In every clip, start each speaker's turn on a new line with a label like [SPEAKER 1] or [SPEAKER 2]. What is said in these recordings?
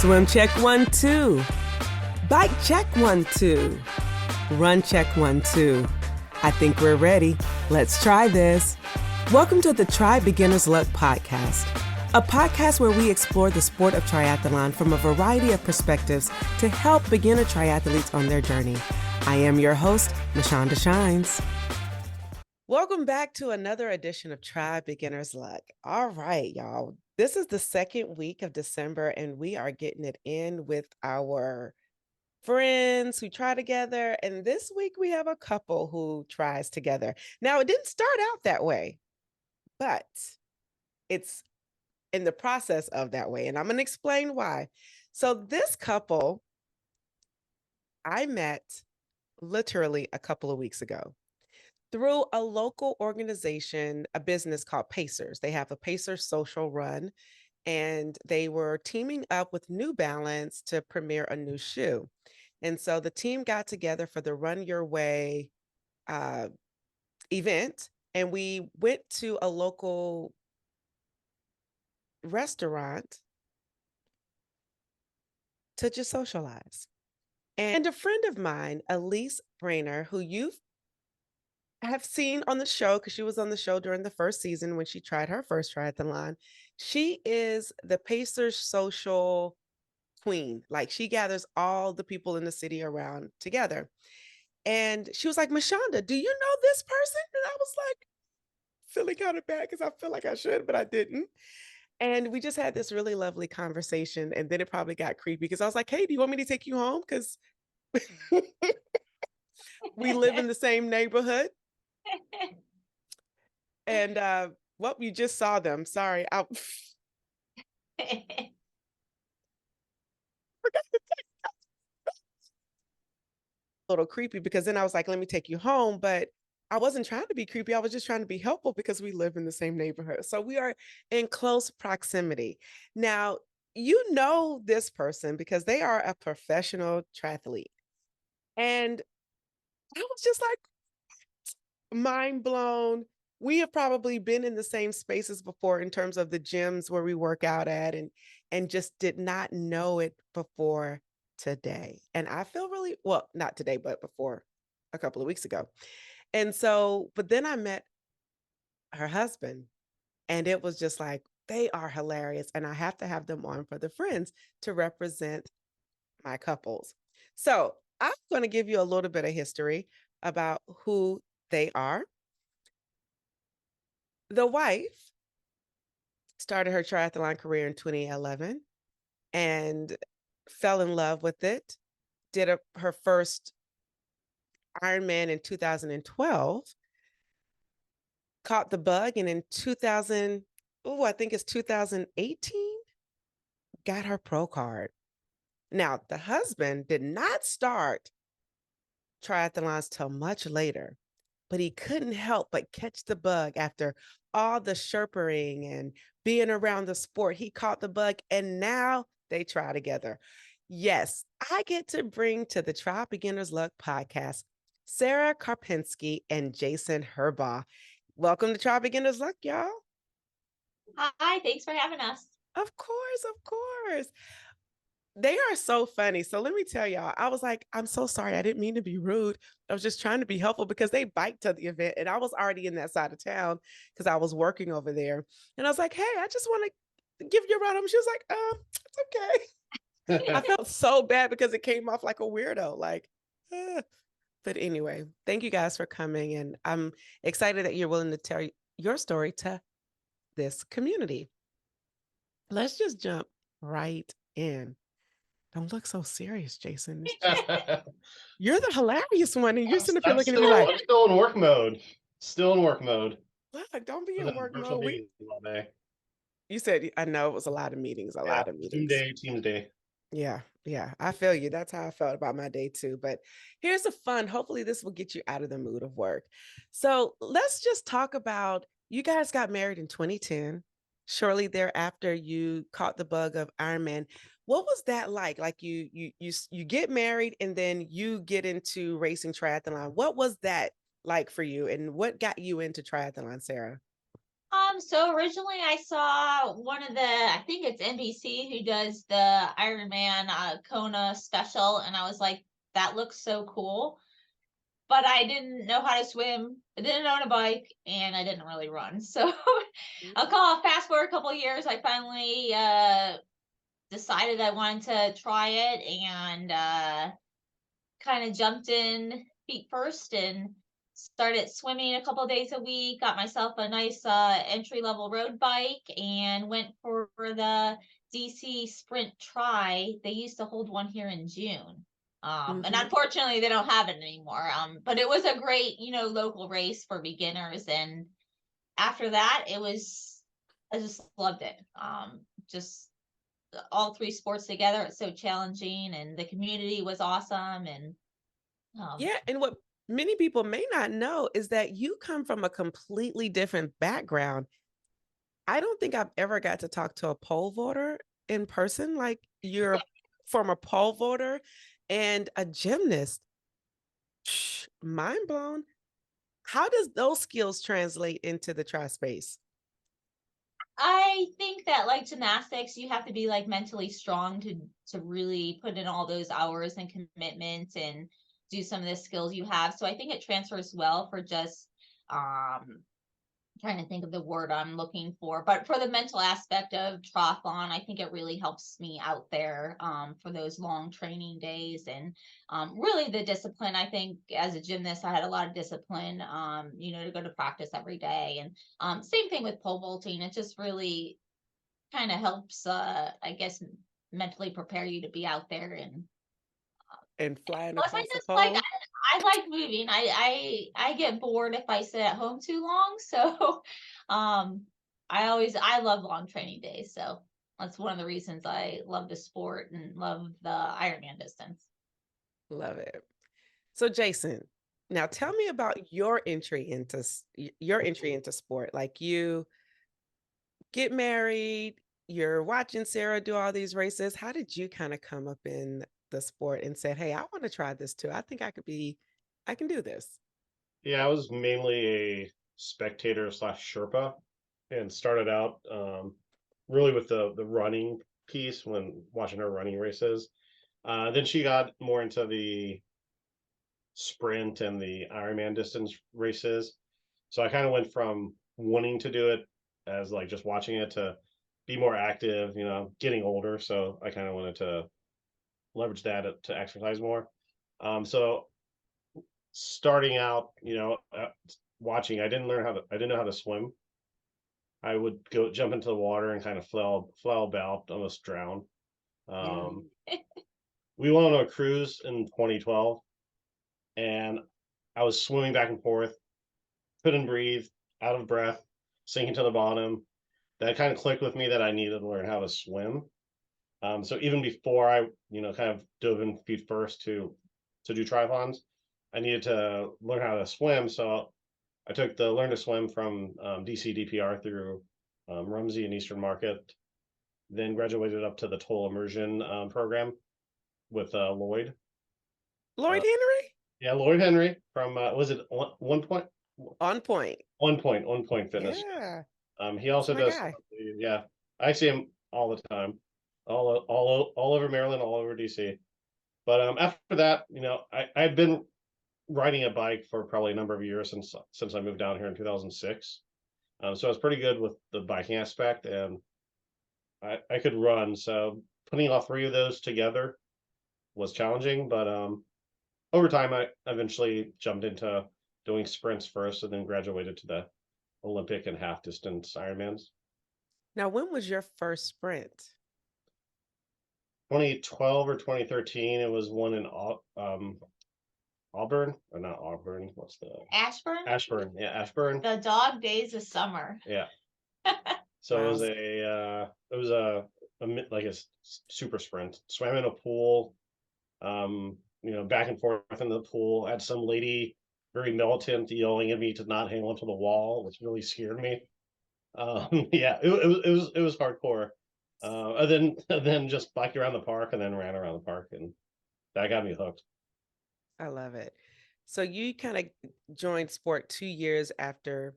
[SPEAKER 1] Swim check 1, 2. Bike check 1, 2. Run check 1, 2. I think we're ready. Let's try this. Welcome to the Try Beginner's Luck podcast, a podcast where we explore the sport of triathlon from a variety of perspectives to help beginner triathletes on their journey. I am your host, Mashonda Shines. Welcome back to another edition of Try Beginner's Luck. All right, y'all. This is the second week of December, and we are getting it in with our friends who try together. And this week we have a couple who tries together. Now, it didn't start out that way, but it's in the process of that way. And I'm going to explain why. So this couple I met literally a couple of weeks ago through a local organization, a business called Pacers. They have a Pacers social run, and they were teaming up with New Balance to premiere a new shoe. And so the team got together for the Run Your Way event, and we went to a local restaurant to just socialize. And a friend of mine, Elise Brainer, who you have seen on the show because she was on the show during the first season when she tried her first triathlon. She is the Pacers social queen. Like, she gathers all the people in the city around together. And she was like, Mashonda, do you know this person? And I was like, feeling kind of bad because I feel like I should, but I didn't. And we just had this really lovely conversation. And then it probably got creepy because I was like, hey, do you want me to take you home? Because we live in the same neighborhood. And well, you just saw them. Sorry. I forgot to take a little creepy because then I was like, let me take you home. But I wasn't trying to be creepy. I was just trying to be helpful because we live in the same neighborhood. So we are in close proximity. Now, you know this person because they are a professional triathlete. And I was just like, mind blown. We have probably been in the same spaces before in terms of the gyms where we work out at, and just did not know it before today. And I feel really, well, not today, but before a couple of weeks ago. And so, but then I met her husband, and it was just like, they are hilarious. And I have to have them on for the friends to represent my couples. So I'm going to give you a little bit of history about who they are. The wife started her triathlon career in 2011 and fell in love with it, did her first Ironman in 2012, caught the bug, and in 2000, I think it's 2018, got her pro card. Now, the husband did not start triathlons till much later, but he couldn't help but catch the bug after all the Sherpering and being around the sport. He caught the bug, and now they try together. Yes, I get to bring to the Try Beginner's Luck podcast Sarah Karpinski and Jason Herbaugh. Welcome to Try Beginner's Luck, y'all.
[SPEAKER 2] Hi, thanks for having us.
[SPEAKER 1] Of course, of course. They are so funny. So let me tell y'all, I was like, I'm so sorry. I didn't mean to be rude. I was just trying to be helpful because they biked to the event, and I was already in that side of town because I was working over there. And I was like, hey, I just want to give you a ride home. She was like, it's okay. I felt so bad because it came off like a weirdo. Like, But anyway, thank you guys for coming. And I'm excited that you're willing to tell your story to this community. Let's just jump right in. Don't look so serious, Jason. You're the hilarious one, and you're sitting there looking at me like,
[SPEAKER 3] I'm still in work mode. Still in work mode.
[SPEAKER 1] Look, don't be in work mode. You said, I know it was a lot of meetings, a lot of meetings.
[SPEAKER 3] Team day.
[SPEAKER 1] Yeah, I feel you. That's how I felt about my day too. But here's the fun. Hopefully this will get you out of the mood of work. So let's just talk about, you guys got married in 2010. Shortly thereafter, you caught the bug of Ironman. What was that like? Like you get married and then you get into racing triathlon. What was that like for you, and what got you into triathlon, Sarah?
[SPEAKER 2] So originally I saw one of I think it's NBC who does the Ironman Kona special, and I was like, that looks so cool. But I didn't know how to swim, I didn't own a bike, and I didn't really run. So I'll call fast forward a couple of years, I finally decided I wanted to try it, and kind of jumped in feet first and started swimming a couple of days a week, got myself a nice entry level road bike, and went for the DC Sprint Tri. They used to hold one here in June. And unfortunately they don't have it anymore. But it was a great, local race for beginners. And after that, I just loved it. Just all three sports together. It's so challenging, and the community was awesome. And
[SPEAKER 1] Yeah, and what many people may not know is that you come from a completely different background. I don't think I've ever got to talk to a pole vaulter in person. Like, you're a former pole vaulter and a gymnast. Mind blown. How does those skills translate into the tri space?
[SPEAKER 2] I think that, like gymnastics, you have to be like mentally strong to really put in all those hours and commitment and do some of the skills you have. So I think it transfers well for just trying to think of the word I'm looking for, but for the mental aspect of triathlon, I think it really helps me out there for those long training days. And really the discipline. I think as a gymnast, I had a lot of discipline, to go to practice every day. And same thing with pole vaulting. It just really kind of helps, I guess, mentally prepare you to be out there.
[SPEAKER 1] And flying
[SPEAKER 2] Plus, I
[SPEAKER 1] across the
[SPEAKER 2] just like
[SPEAKER 1] pole?
[SPEAKER 2] I like moving. I get bored if I sit at home too long. So, I love long training days. So that's one of the reasons I love the sport and love the Ironman distance.
[SPEAKER 1] Love it. So, Jason, now tell me about your entry into sport. Like, you get married, you're watching Sarah do all these races. How did you kind of come up in the sport and said, "Hey, I want to try this too. I think I can do this."
[SPEAKER 3] Yeah, I was mainly a spectator slash Sherpa, and started out really with the running piece when watching her running races. Then she got more into the sprint and the Ironman distance races. So I kind of went from wanting to do it as like just watching it to be more active, getting older. So I kind of wanted to leverage that to exercise more. So starting out, watching, I didn't know how to swim. I would go jump into the water and kind of flail about, almost drown. Um, we went on a cruise in 2012, and I was swimming back and forth, couldn't breathe, out of breath, sinking to the bottom. That kind of clicked with me that I needed to learn how to swim. So even before I, kind of dove in feet first to do triathlons, I needed to learn how to swim. So I took the Learn to Swim from DC DPR through Rumsey and Eastern Market, then graduated up to the Total Immersion program with Lloyd.
[SPEAKER 1] Lloyd
[SPEAKER 3] Uh,
[SPEAKER 1] Henry?
[SPEAKER 3] yeah, Lloyd Henry from was it one point?
[SPEAKER 1] On point.
[SPEAKER 3] One point fitness.
[SPEAKER 1] Yeah.
[SPEAKER 3] He
[SPEAKER 1] That's
[SPEAKER 3] also
[SPEAKER 1] my
[SPEAKER 3] does,
[SPEAKER 1] guy.
[SPEAKER 3] yeah, I see him all the time, all over Maryland, all over DC. But after that, I'd been riding a bike for probably a number of years since I moved down here in 2006. So I was pretty good with the biking aspect, and I could run. So putting all three of those together was challenging, but over time I eventually jumped into doing sprints first, and then graduated to the Olympic and half distance Ironmans.
[SPEAKER 1] Now, when was your first sprint?
[SPEAKER 3] 2012 or 2013, it was one in Auburn, or not Auburn. What's the
[SPEAKER 2] Ashburn,
[SPEAKER 3] Ashburn? Yeah, Ashburn.
[SPEAKER 2] the dog days of summer.
[SPEAKER 3] Yeah. So
[SPEAKER 1] Wow.
[SPEAKER 3] it was like a super sprint. Swam in a pool, back and forth in the pool. I had some lady very militant yelling at me to not hang onto the wall, which really scared me. Yeah, it was hardcore. And then just biked around the park, and then ran around the park, and that got me hooked.
[SPEAKER 1] I love it. So you kind of joined sport 2 years after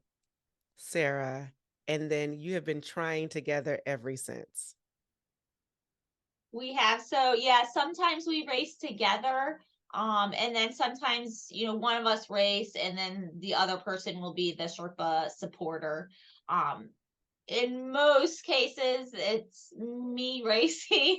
[SPEAKER 1] Sarah, and then you have been trying together ever since.
[SPEAKER 2] We have. So yeah, sometimes we race together. And then sometimes, one of us race and then the other person will be the Sherpa supporter. Um, in most cases, it's me racing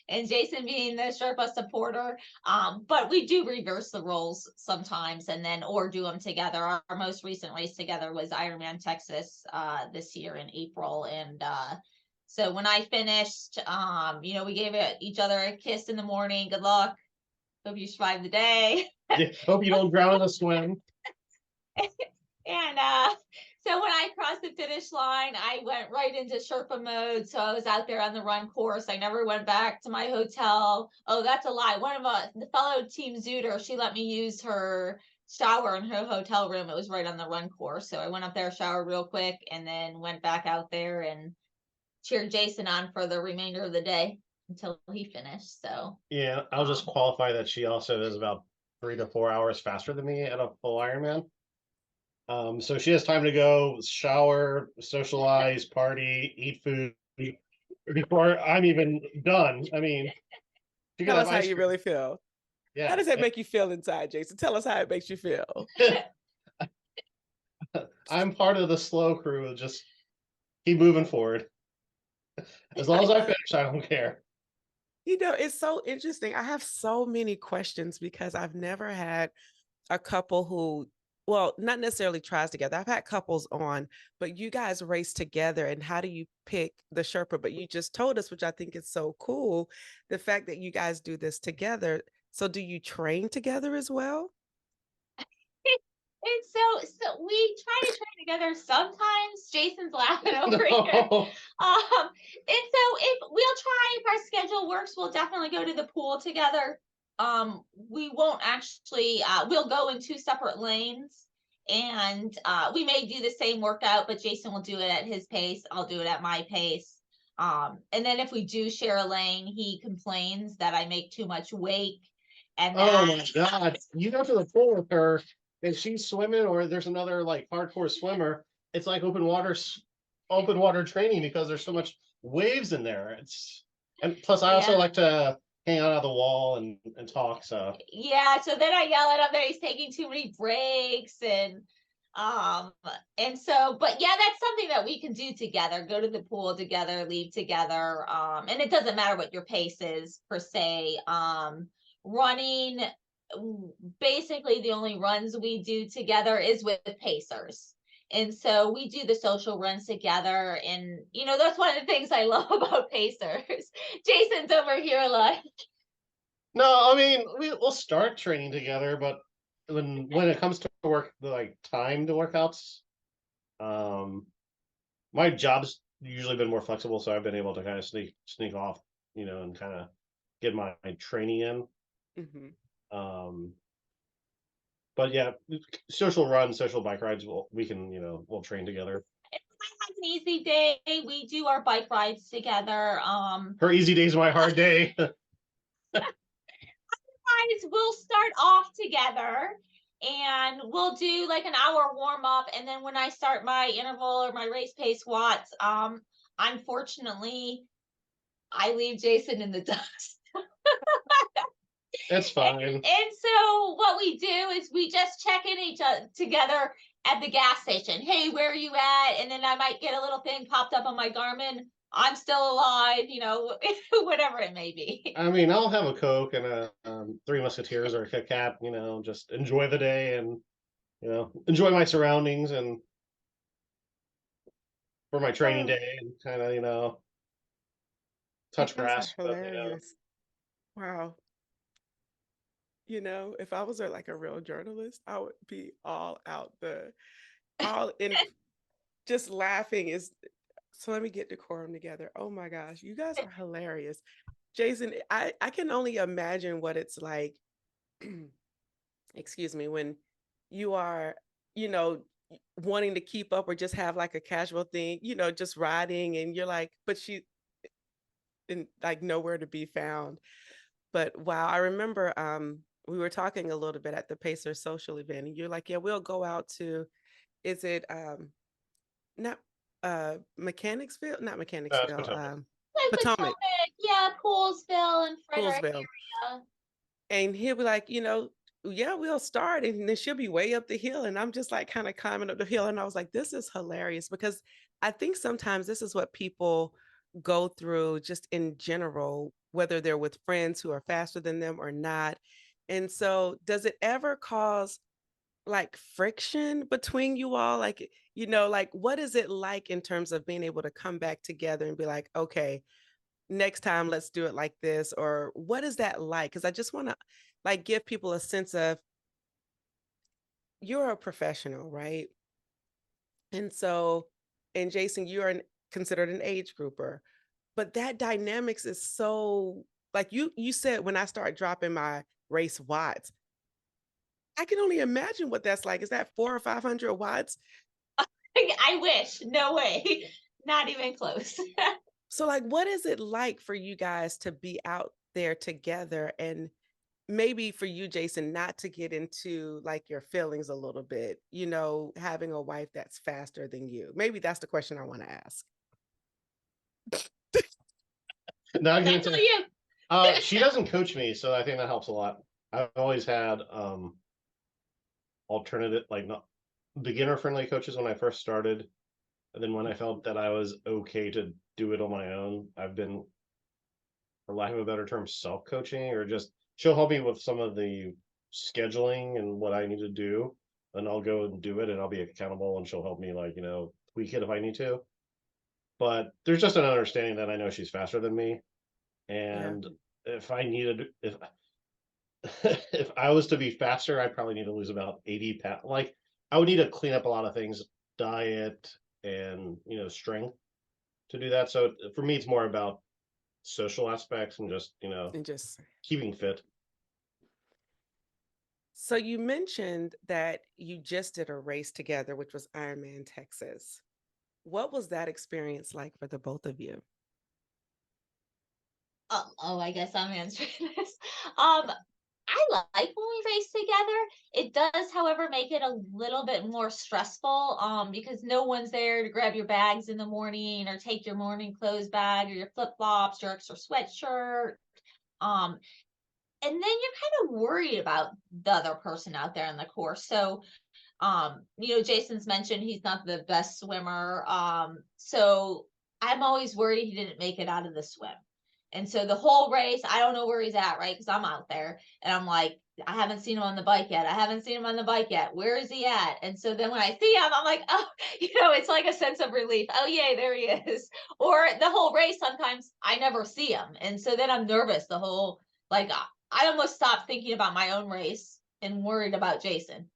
[SPEAKER 2] and Jason being the Sherpa supporter. But we do reverse the roles sometimes and then or do them together. Our most recent race together was Ironman Texas this year in April. And so when I finished, we gave each other a kiss in the morning. Good luck. Hope you survive the day.
[SPEAKER 3] Yeah, hope you don't drown in a swim.
[SPEAKER 2] And so when I crossed the finish line, I went right into Sherpa mode. So I was out there on the run course. I never went back to my hotel. Oh, that's a lie. One of the fellow team Zooter, she let me use her shower in her hotel room. It was right on the run course. So I went up there, showered real quick, and then went back out there and cheered Jason on for the remainder of the day until he finished. So
[SPEAKER 3] yeah, I'll just qualify that she also is about 3 to 4 hours faster than me at a full Ironman. So she has time to go shower, socialize, party, eat food before I'm even done. I mean, she could
[SPEAKER 1] Tell
[SPEAKER 3] have
[SPEAKER 1] us how
[SPEAKER 3] ice
[SPEAKER 1] you
[SPEAKER 3] cream.
[SPEAKER 1] really feel.
[SPEAKER 3] Yeah.
[SPEAKER 1] How does that make you feel inside, Jason? Tell us how it makes you feel.
[SPEAKER 3] I'm part of the slow crew. Just keep moving forward. As long as I finish, I don't care.
[SPEAKER 1] It's so interesting. I have so many questions because I've never had a couple who, well, not necessarily tries together. I've had couples on, but you guys race together. And how do you pick the Sherpa? But you just told us, which I think is so cool, the fact that you guys do this together. So do you train together as well?
[SPEAKER 2] And so we try to train together sometimes. Jason's laughing over here.
[SPEAKER 3] No.
[SPEAKER 2] And so if our schedule works, we'll definitely go to the pool together. We won't actually we'll go in two separate lanes and we may do the same workout, but Jason will do it at his pace. I'll do it at my pace. And then if we do share a lane, he complains that I make too much weight. And
[SPEAKER 3] Oh my God. You go to the pool with her and she's swimming, or there's another like hardcore swimmer. It's like open water training because there's so much waves in there. And plus I also like to hang out on the wall and talk. So
[SPEAKER 2] yeah, so then I yell at him that he's taking too many breaks and so but yeah, that's something that we can do together, go to the pool together, leave together. And it doesn't matter what your pace is per se. Running, basically the only runs we do together is with the pacers. And so we do the social runs together. And, that's one of the things I love about pacers. Jason's over here like.
[SPEAKER 3] no, I mean we'll start training together, but when it comes to work, the like timed workouts, my job's usually been more flexible, so I've been able to kind of sneak off, and kind of get my training in.
[SPEAKER 1] Mm-hmm.
[SPEAKER 3] But yeah, social runs, social bike rides, we'll train together.
[SPEAKER 2] If I have an easy day, we do our bike rides together.
[SPEAKER 3] Her easy day's my hard day.
[SPEAKER 2] We'll start off together and we'll do like an hour warm up. And then when I start my interval or my race pace watts, unfortunately, I leave Jason in the dust.
[SPEAKER 3] That's fine.
[SPEAKER 2] And so what we do is we just check in each other together at the gas station. Hey, where are you at? And then I might get a little thing popped up on my Garmin. I'm still alive, whatever it may be.
[SPEAKER 3] I mean, I'll have a Coke and a Three Musketeers or a Kit Kat, just enjoy the day and, enjoy my surroundings and for my training day and kind of, touch grass.
[SPEAKER 1] Hilarious. Wow. If I was like a real journalist, I would be all in just laughing so let me get decorum together. Oh my gosh, you guys are hilarious. Jason, I can only imagine what it's like, excuse me, when you are, wanting to keep up or just have like a casual thing, just riding and you're like, but and like nowhere to be found. But wow, I remember we were talking a little bit at the Pacer social event and you're like, yeah, we'll go out to, is it not Mechanicsville, not Mechanicsville,
[SPEAKER 3] Potomac.
[SPEAKER 2] Like
[SPEAKER 1] Potomac,
[SPEAKER 2] Potomac, yeah, Poolsville and Frederick
[SPEAKER 1] Poolsville.
[SPEAKER 2] area.
[SPEAKER 1] And he'll be like, yeah, we'll start. And then she'll be way up the hill. And I'm just like kind of climbing up the hill. And I was like, this is hilarious because I think sometimes this is what people go through just in general, whether they're with friends who are faster than them or not. And so, does it ever cause like friction between you all? Like, like what is it like in terms of being able to come back together and be like, okay, next time let's do it like this? Or what is that like? Because I just want to like give people a sense of you're a professional, right? And so, and Jason, you are considered an age grouper, but that dynamics is so like you said when I start dropping my race watts, I can only imagine what that's like. Is that 400 or 500 watts?
[SPEAKER 2] I wish. No way. Not even close.
[SPEAKER 1] So like what is it like for you guys to be out there together, and maybe for you, Jason, not to get into like your feelings a little bit, having a wife that's faster than you? Maybe that's the question I want to ask.
[SPEAKER 3] No, I'm
[SPEAKER 2] That's all
[SPEAKER 3] gonna
[SPEAKER 2] you.
[SPEAKER 3] she doesn't coach me, so I think that helps a lot. I've always had alternative, like not beginner friendly coaches when I first started. And then when I felt that I was okay to do it on my own, I've been, for lack of a better term, self coaching, or just she'll help me with some of the scheduling and what I need to do. And I'll go and do it and I'll be accountable, and she'll help me, like, tweak it if I need to. But there's just an understanding that I know she's faster than me.
[SPEAKER 1] Yeah.
[SPEAKER 3] And if if I was to be faster, I'd probably need to lose about 80 pounds. Like, I would need to clean up a lot of things, diet and strength to do that. So for me, it's more about social aspects and just
[SPEAKER 1] And just
[SPEAKER 3] keeping fit.
[SPEAKER 1] so you mentioned that you just did a race together, which was Ironman Texas. What was that experience like for the both of you?
[SPEAKER 2] I guess I'm answering this. I like when we race together. It does, however, make it a little bit more stressful, because no one's there to grab your bags in the morning or take your morning clothes bag or your flip flops, your extra sweatshirt. Um, and then you're kind of worried about the other person out there in the course. So, Jason's mentioned he's not the best swimmer. So I'm always worried he didn't make it out of the swim. And so the whole race, I don't know where he's at, right? Because I'm out there and I'm like, I haven't seen him on the bike yet. I haven't seen him on the bike yet. Where is he at? And so then when I see him, I'm like, oh, it's like a sense of relief. Oh, yay, there he is. Or the whole race, sometimes I never see him. And so then I'm nervous the whole, like, I almost stopped thinking about my own race and worried about Jason.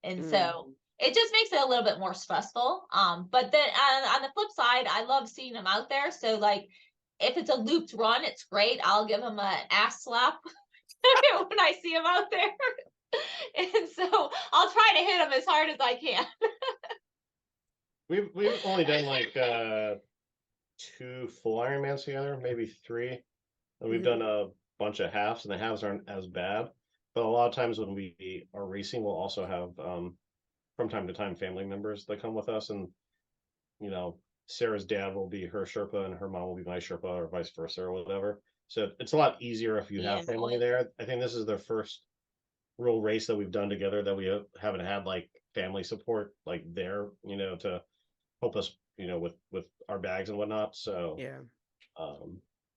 [SPEAKER 2] And so it just makes it a little bit more stressful. But then on the flip side, I love seeing him out there. So like, if it's a looped run, it's great. I'll give him an ass slap when I see him out there. And so I'll try to hit him as hard as I can.
[SPEAKER 3] We've only done like 2 full Ironmans together, maybe 3, and we've done a bunch of halves, and the halves aren't as bad. But a lot of times when we are racing, we'll also have from time to time family members that come with us, and Sarah's dad will be her Sherpa and her mom will be my Sherpa, or vice versa, or whatever. So it's a lot easier if you have family there. I think this is the first real race that we've done together that we haven't had like family support like there, to help us, with our bags and whatnot. So
[SPEAKER 1] Yeah.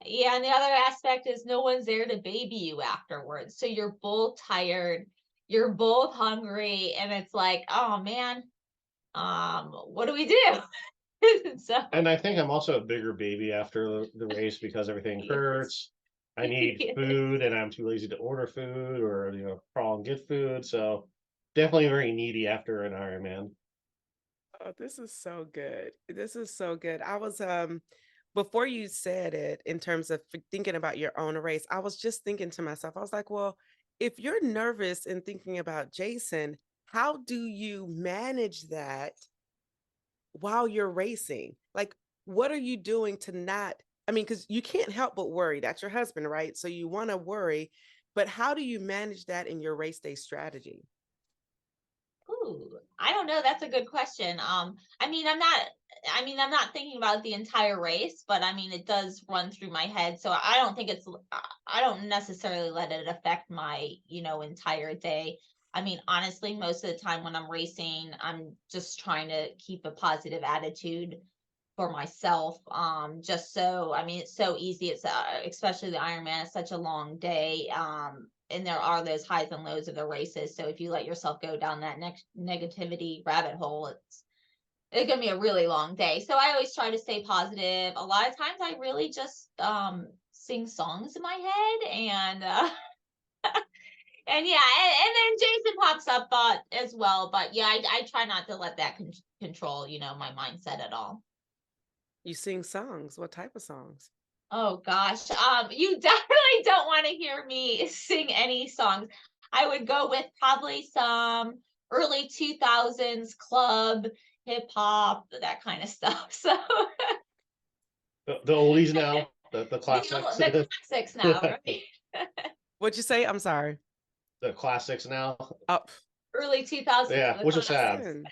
[SPEAKER 2] Yeah, and the other aspect is no one's there to baby you afterwards. So you're both tired, you're both hungry, and it's like, oh man, what do we do? So
[SPEAKER 3] And I think I'm also a bigger baby after the race because everything hurts. I need food and I'm too lazy to order food or crawl and get food. So definitely very needy after an Ironman.
[SPEAKER 1] Oh, this is so good. This is so good. I was before you said it, in terms of thinking about your own race, I was just thinking to myself, I was like, well, if you're nervous and thinking about Jason, how do you manage that while you're racing? Like, what are you doing to not, I mean, because you can't help but worry. That's your husband, right? So you want to worry, but how do you manage that in your race day strategy?
[SPEAKER 2] ooh, I don't know. That's a good question. I mean, I'm not I mean, I'm not thinking about the entire race, but I mean, it does run through my head. So I don't think I don't necessarily let it affect my, entire day. I mean, honestly, most of the time when I'm racing, I'm just trying to keep a positive attitude for myself. Just so, I mean, it's so easy. It's especially the Ironman, it's such a long day. And there are those highs and lows of the races. So if you let yourself go down that negativity rabbit hole, it's gonna be a really long day. So I always try to stay positive. A lot of times I really just sing songs in my head, and and yeah, and then Jason pops up as well. But yeah, I try not to let that control, my mindset at all.
[SPEAKER 1] You sing songs. What type of songs?
[SPEAKER 2] Oh gosh, you definitely don't want to hear me sing any songs. I would go with probably some early 2000s club, hip hop, that kind of stuff. So
[SPEAKER 3] The oldies now, the classics.
[SPEAKER 2] the classics now, right?
[SPEAKER 1] What'd you say? I'm sorry.
[SPEAKER 3] The classics now.
[SPEAKER 1] Up.
[SPEAKER 2] Early 2000s.
[SPEAKER 3] Yeah, which is sad.
[SPEAKER 1] Listen.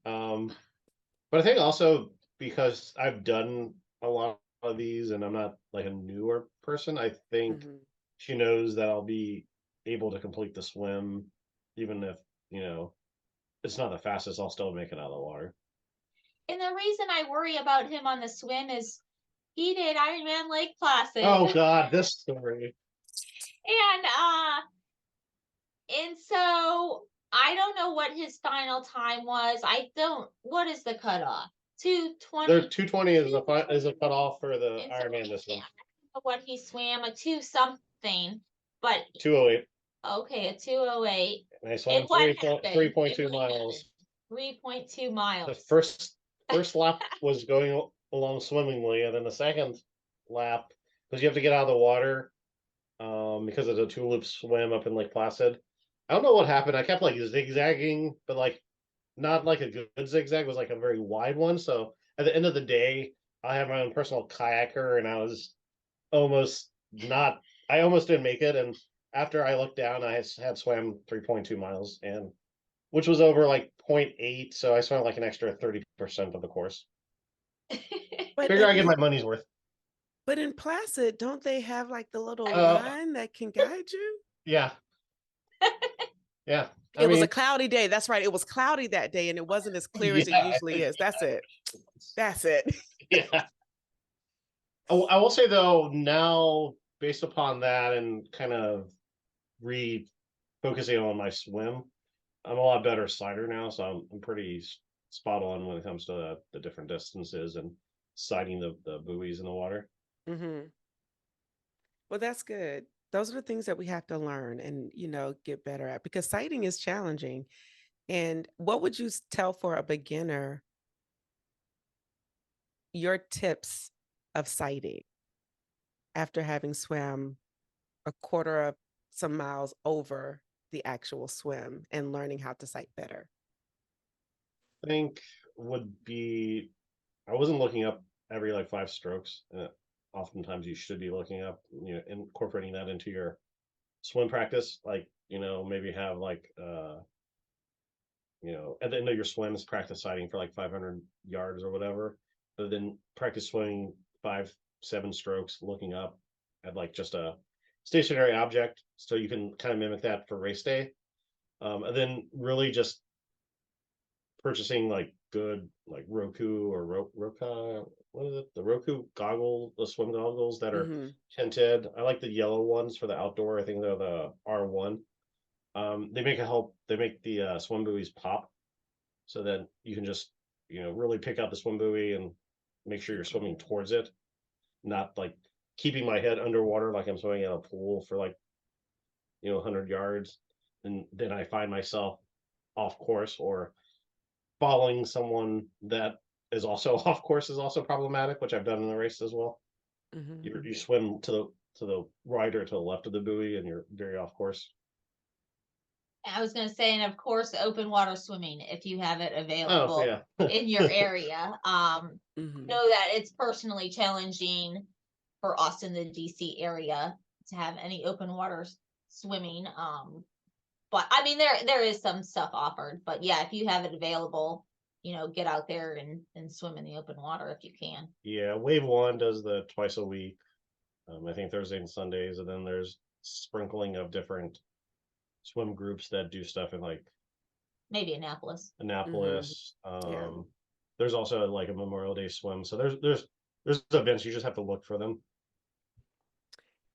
[SPEAKER 3] But I think also because I've done a lot of these and I'm not like a newer person, I think
[SPEAKER 1] Mhm.
[SPEAKER 3] she knows that I'll be able to complete the swim, even if, it's not the fastest, I'll still make it out of the water.
[SPEAKER 2] And the reason I worry about him on the swim is he did Ironman Lake Placid.
[SPEAKER 3] Oh God, this story.
[SPEAKER 2] And so I don't know what his final time was. What is the cutoff? 2:20.
[SPEAKER 3] Their 220 is a cutoff for the
[SPEAKER 2] And so
[SPEAKER 3] Ironman this one.
[SPEAKER 2] I don't know what he swam, a 2 something, but
[SPEAKER 3] 208.
[SPEAKER 2] okay, a 2:08.
[SPEAKER 3] And I swam
[SPEAKER 2] And what happened?
[SPEAKER 3] 3.2 miles.
[SPEAKER 2] 3.2
[SPEAKER 3] The
[SPEAKER 2] miles.
[SPEAKER 3] first lap was going along swimmingly, and then the second lap, because you have to get out of the water, because of the two-loop swim up in Lake Placid. I don't know what happened. I kept like zigzagging, but like not like a good zigzag. It was like a very wide one. So at the end of the day, I have my own personal kayaker, and I was almost not. I almost didn't make it, and after I looked down, I had swam 3.2 miles, and which was over like 0.8. So I swam like an extra 30% of the course.
[SPEAKER 1] But
[SPEAKER 3] Figure I get my money's worth.
[SPEAKER 1] But in Placid, don't they have like the little
[SPEAKER 3] Uh,
[SPEAKER 1] line that can guide you?
[SPEAKER 3] Yeah. Yeah.
[SPEAKER 1] It was a cloudy day. That's right. It was cloudy that day, and it wasn't as clear as it usually is. That's it. That's it.
[SPEAKER 3] Yeah. I will say though, now based upon that and kind of refocusing on my swim, I'm a lot better slider now, so I'm pretty spot on when it comes to the different distances and sighting the buoys in the water.
[SPEAKER 1] Mm-hmm. Well, that's good. Those are the things that we have to learn and, get better at, because sighting is challenging. And what would you tell for a beginner, your tips of sighting after having swam a quarter of some miles over the actual swim and learning how to sight better?
[SPEAKER 3] I think would be, I wasn't looking up every like 5 strokes. Oftentimes you should be looking up, incorporating that into your swim practice. Like, maybe have like, at the end of your swims, practice sighting for like 500 yards or whatever, but then practice swimming 5-7 strokes, looking up at like just a stationary object, so you can kind of mimic that for race day. And then really just purchasing like good like Roku or Roka, what is it? The Roku the swim goggles that are
[SPEAKER 1] Mm-hmm.
[SPEAKER 3] tinted. I like the yellow ones for the outdoor. I think they're the R1. They make the swim buoys pop, so then you can just really pick out the swim buoy and make sure you're swimming towards it, not like keeping my head underwater like I'm swimming in a pool for like 100 yards, and then I find myself off course, or following someone that is also off course is also problematic, which I've done in the race as well.
[SPEAKER 1] Mm-hmm.
[SPEAKER 3] You swim to the right or to the left of the buoy, and you're very off course.
[SPEAKER 2] I was going to say, and of course, open water swimming if you have it
[SPEAKER 3] Oh
[SPEAKER 2] available
[SPEAKER 3] yeah.
[SPEAKER 2] in your area.
[SPEAKER 1] Mm-hmm.
[SPEAKER 2] Know that it's personally challenging for us in the DC area to have any open water swimming. But I mean, there is some stuff offered, but yeah, if you have it available, get out there and swim in the open water if you can.
[SPEAKER 3] Yeah, Wave One does the twice a week. I think Thursday and Sundays, and then there's sprinkling of different swim groups that do stuff in like
[SPEAKER 2] Maybe Annapolis.
[SPEAKER 3] Annapolis.
[SPEAKER 1] Yeah.
[SPEAKER 3] There's also like a Memorial Day swim. So there's events, you just have to look for them.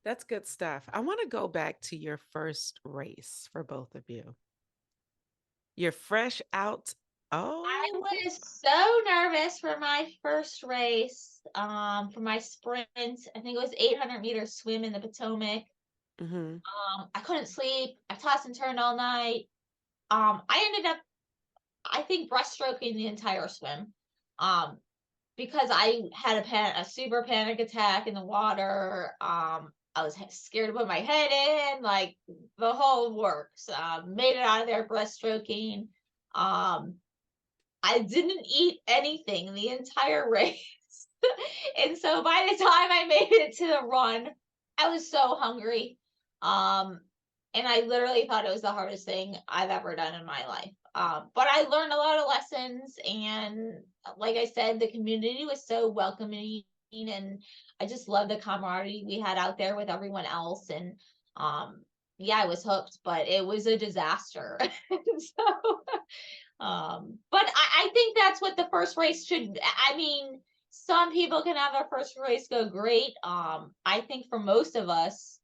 [SPEAKER 1] That's good stuff. I want to go back to your first race for both of you. You're fresh out.
[SPEAKER 2] I
[SPEAKER 1] Oh,
[SPEAKER 2] was so nervous for my first race, for my sprint. I think it was 800-meter swim in the Potomac.
[SPEAKER 1] mm-hmm.
[SPEAKER 2] I couldn't sleep. I tossed and turned all night. I ended up, I think, breaststroking the entire swim. Because I had a super panic attack in the water. I was scared to put my head in, like the whole works. Made it out of there breaststroking. I didn't eat anything the entire race. And so by the time I made it to the run, I was so hungry. And I literally thought it was the hardest thing I've ever done in my life. But I learned a lot of lessons, and like I said, the community was so welcoming, and I just love the camaraderie we had out there with everyone else. And yeah, I was hooked, but it was a disaster. So but I think that's what the first race should. I mean, some people can have their first race go great. I think for most of us,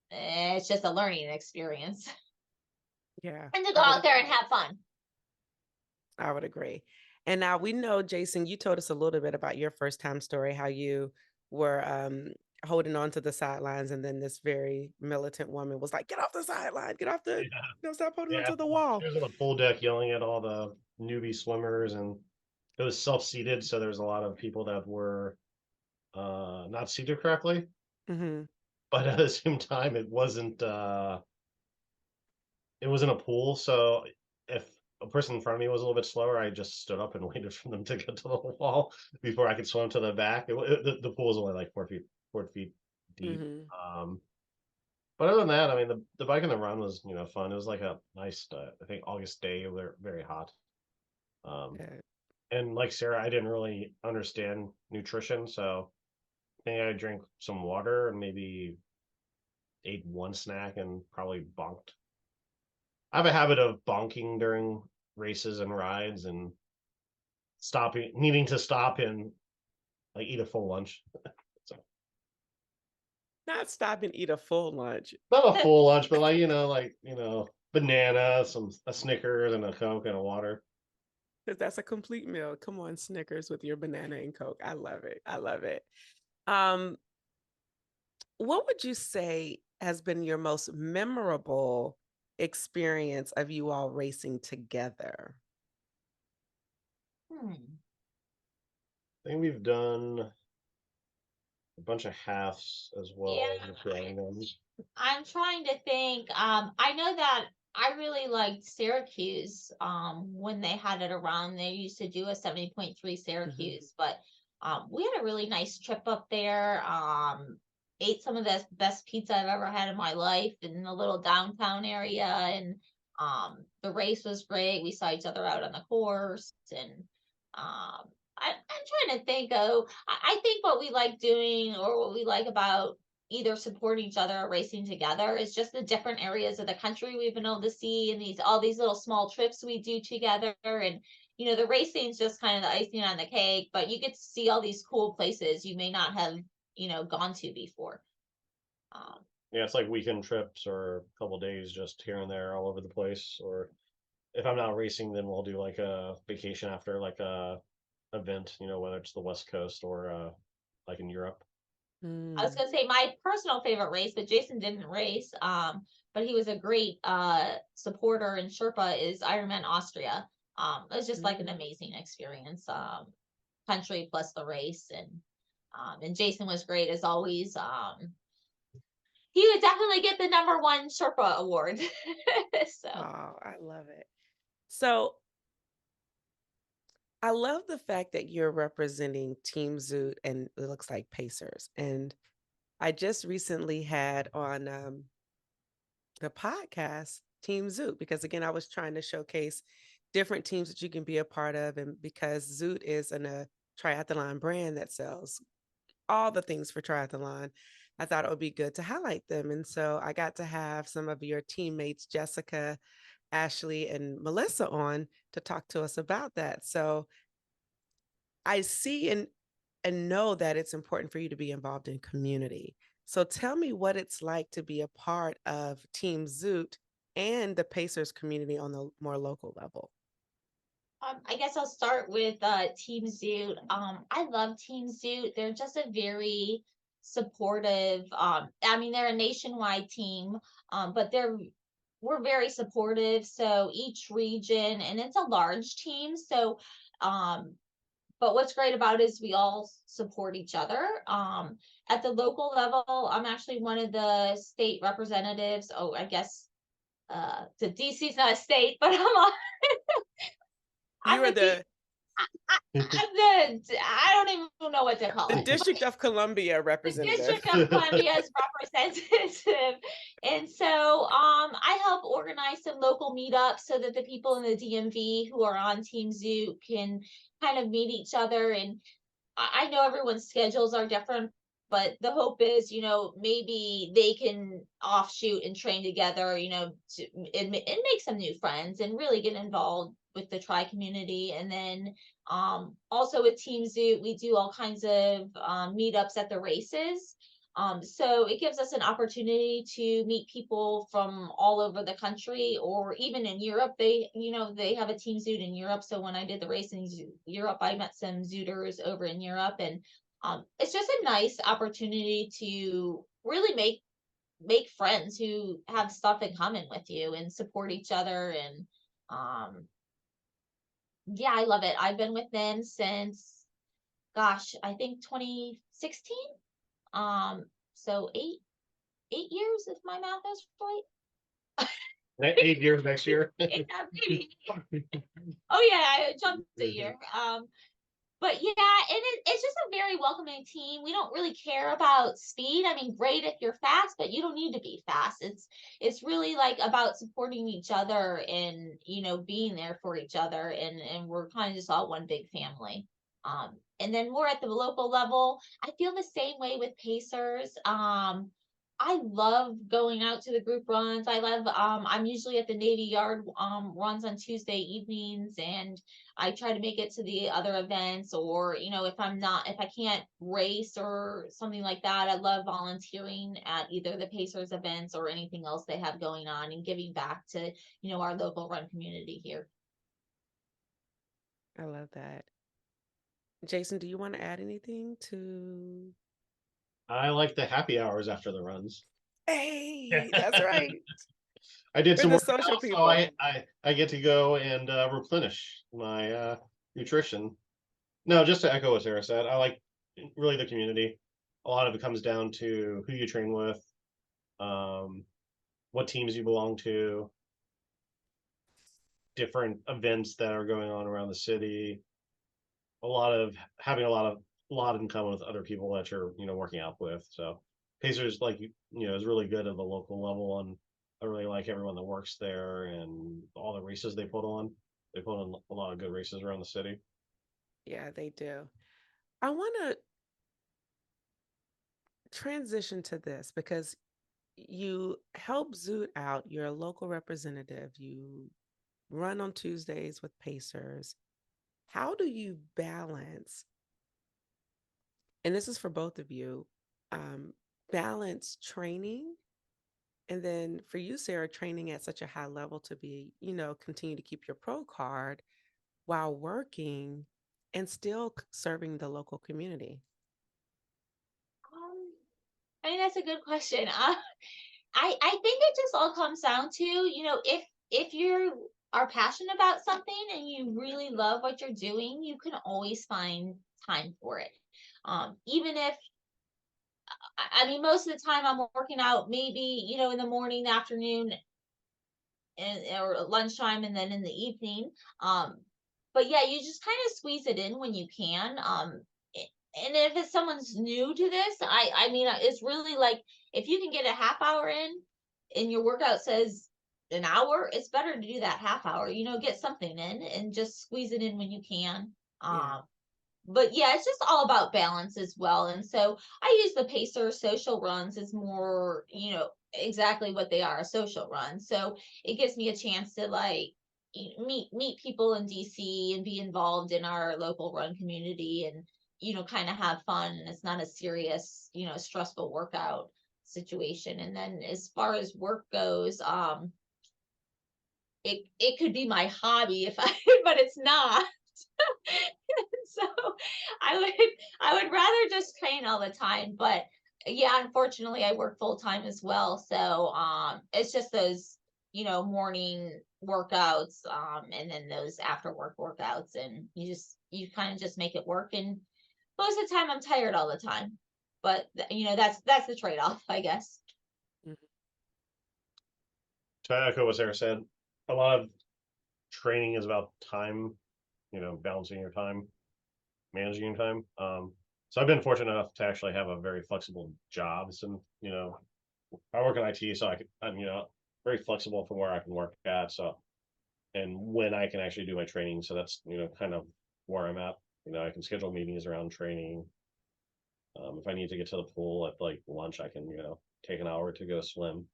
[SPEAKER 2] it's just a learning experience.
[SPEAKER 1] Yeah.
[SPEAKER 2] And to go out there and have fun.
[SPEAKER 1] I would agree. And now we know, Jason, you told us a little bit about your first time story, how you were holding on to the sidelines, and then this very militant woman was like, "Get off the sideline, get off the, stop holding onto the wall."
[SPEAKER 3] She was on the pool deck yelling at all the newbie swimmers, and it was self-seated, so there's a lot of people that were not seated correctly.
[SPEAKER 1] Mm-hmm.
[SPEAKER 3] But at the same time, it wasn't a pool, so if a person in front of me was a little bit slower, I just stood up and waited for them to get to the wall before I could swim to the back. The pool was only like 4 feet deep.
[SPEAKER 1] Mm-hmm.
[SPEAKER 3] But other than that, I mean, the bike and the run was, fun. It was like a nice, I think, August day. We were very hot.
[SPEAKER 1] Okay.
[SPEAKER 3] And like Sarah, I didn't really understand nutrition, so I think I drank some water and maybe ate one snack and probably bonked. I have a habit of bonking during races and rides, and needing to stop and like eat a full lunch. So
[SPEAKER 1] Not stop and eat a full lunch.
[SPEAKER 3] not a full lunch, but banana, a Snickers and a Coke and a water.
[SPEAKER 1] Because that's a complete meal. Come on, Snickers with your banana and Coke. I love it. I love it. What would you say has been your most memorable experience of you all racing together?
[SPEAKER 3] I think we've done a bunch of halves as well.
[SPEAKER 2] Yeah, I'm trying to think. I know that I really liked Syracuse. When they had it around, they used to do a 70.3 Syracuse, but we had a really nice trip up there. Ate some of the best pizza I've ever had in my life in the little downtown area, and the race was great. We saw each other out on the course, and I'm trying to think of. I think what we like doing, or what we like about either supporting each other or racing together, is just the different areas of the country we've been able to see, and all these little small trips we do together. And the racing's just kind of the icing on the cake, but you get to see all these cool places you may not have gone to before.
[SPEAKER 3] Yeah, it's like weekend trips or a couple days just here and there all over the place. Or if I'm not racing, then we'll do like a vacation after like a event, whether it's the West Coast or like in Europe.
[SPEAKER 2] I was gonna say my personal favorite race, but Jason didn't race. But he was a great supporter in Sherpa, is Ironman Austria. It was just like an amazing experience. Country plus the race, and Jason was great as always. He would definitely get the #1 Sherpa award. So
[SPEAKER 1] Oh, I love it. So I love the fact that you're representing Team Zoot and it looks like Pacers. And I just recently had on the podcast Team Zoot, because again, I was trying to showcase different teams that you can be a part of. And because Zoot is a triathlon brand that sells all the things for triathlon, I thought it would be good to highlight them. And so I got to have some of your teammates, Jessica, Ashley, and Melissa, on to talk to us about that. So I see and know that it's important for you to be involved in community. So tell me what it's like to be a part of Team Zoot and the Pacers community on the more local level.
[SPEAKER 2] I guess I'll start with Team Zoot. I love Team Zoot. They're just a very supportive. I mean, they're a nationwide team, but we're very supportive. So each region, and it's a large team. So, but what's great about it is we all support each other. At the local level, I'm actually one of the state representatives. Oh, I guess the DC's not a state, but
[SPEAKER 1] You
[SPEAKER 2] I'm
[SPEAKER 1] are
[SPEAKER 2] the I don't even know what to call
[SPEAKER 1] the
[SPEAKER 2] it.
[SPEAKER 1] District of Columbia
[SPEAKER 2] The
[SPEAKER 1] representative.
[SPEAKER 2] District of Columbia's representative. And so I help organize some local meetups so that the people in the DMV who are on Team Zoo can kind of meet each other. And I know everyone's schedules are different, but the hope is, maybe they can offshoot and train together, and make some new friends and really get involved with the tri community. And then also with Team Zoo, we do all kinds of meetups at the races. So it gives us an opportunity to meet people from all over the country, or even in Europe. They have a Team Zoot in Europe. So when I did the race in Europe, I met some Zooters over in Europe, and it's just a nice opportunity to really make friends who have stuff in common with you and support each other. And yeah, I love it. I've been with them since, gosh, I think 2016. So eight years, if my math is right.
[SPEAKER 3] 8 years next year.
[SPEAKER 2] Yeah, maybe. Oh yeah, I jumped a year. But yeah, and it's just a very welcoming team. We don't really care about speed. I mean, great if you're fast, but you don't need to be fast. It's really like about supporting each other and being there for each other, and we're kind of just all one big family. And then more at the local level, I feel the same way with Pacers. I love going out to the group runs. I love I'm usually at the Navy Yard runs on Tuesday evenings, and I try to make it to the other events, or if I can't race or something like that, I love volunteering at either the Pacers events or anything else they have going on, and giving back to our local run community here.
[SPEAKER 1] I love that. Jason, do you want to add anything to?
[SPEAKER 3] I like the happy hours after the runs.
[SPEAKER 1] Hey, that's right.
[SPEAKER 3] I did
[SPEAKER 1] We're
[SPEAKER 3] some
[SPEAKER 1] the
[SPEAKER 3] work
[SPEAKER 1] social
[SPEAKER 3] out, so
[SPEAKER 1] people.
[SPEAKER 3] I get to go and replenish my nutrition. No, just to echo what Sarah said, I like really the community. A lot of it comes down to who you train with, what teams you belong to, different events that are going on around the city. Having a lot in common with other people that you're working out with. So Pacers is really good at the local level, and I really like everyone that works there and all the races they put on. They put on a lot of good races around the city.
[SPEAKER 1] Yeah, they do. I want to transition to this because you help Zoot out. You're a local representative. You run on Tuesdays with Pacers. How do you balance, and this is for both of you, balance training, and then for you, Sarah, training at such a high level to be, continue to keep your pro card while working and still serving the local community?
[SPEAKER 2] I mean, that's a good question. I think it just all comes down to, if you are passionate about something and you really love what you're doing, you can always find time for it. Even if, I mean, most of the time I'm working out maybe, in the morning, afternoon, or lunchtime, and then in the evening. But yeah, you just kind of squeeze it in when you can. And if it's someone's new to this, I mean, it's really like, if you can get a half hour in and your workout says an hour, it's better to do that half hour, get something in and just squeeze it in when you can.
[SPEAKER 1] Yeah.
[SPEAKER 2] But yeah, it's just all about balance as well. And so I use the Pacer social runs as more, exactly what they are, a social run. So it gives me a chance to like meet people in DC and be involved in our local run community and kind of have fun. And it's not a serious, stressful workout situation. And then as far as work goes, it could be my hobby if I but it's not. So I would rather just train all the time, but yeah, unfortunately I work full time as well. So it's just those, morning workouts, and then those after work workouts, and you kind of just make it work. And most of the time I'm tired all the time. But that's the trade-off, I guess.
[SPEAKER 1] Mhm.
[SPEAKER 3] To echo what Sarah said, a lot of training is about time, balancing your time, managing your time. So I've been fortunate enough to actually have a very flexible job. So, I work in IT, so I'm, very flexible for where I can work at. So, and when I can actually do my training. So that's, kind of where I'm at. I can schedule meetings around training. If I need to get to the pool at like lunch, I can, take an hour to go swim.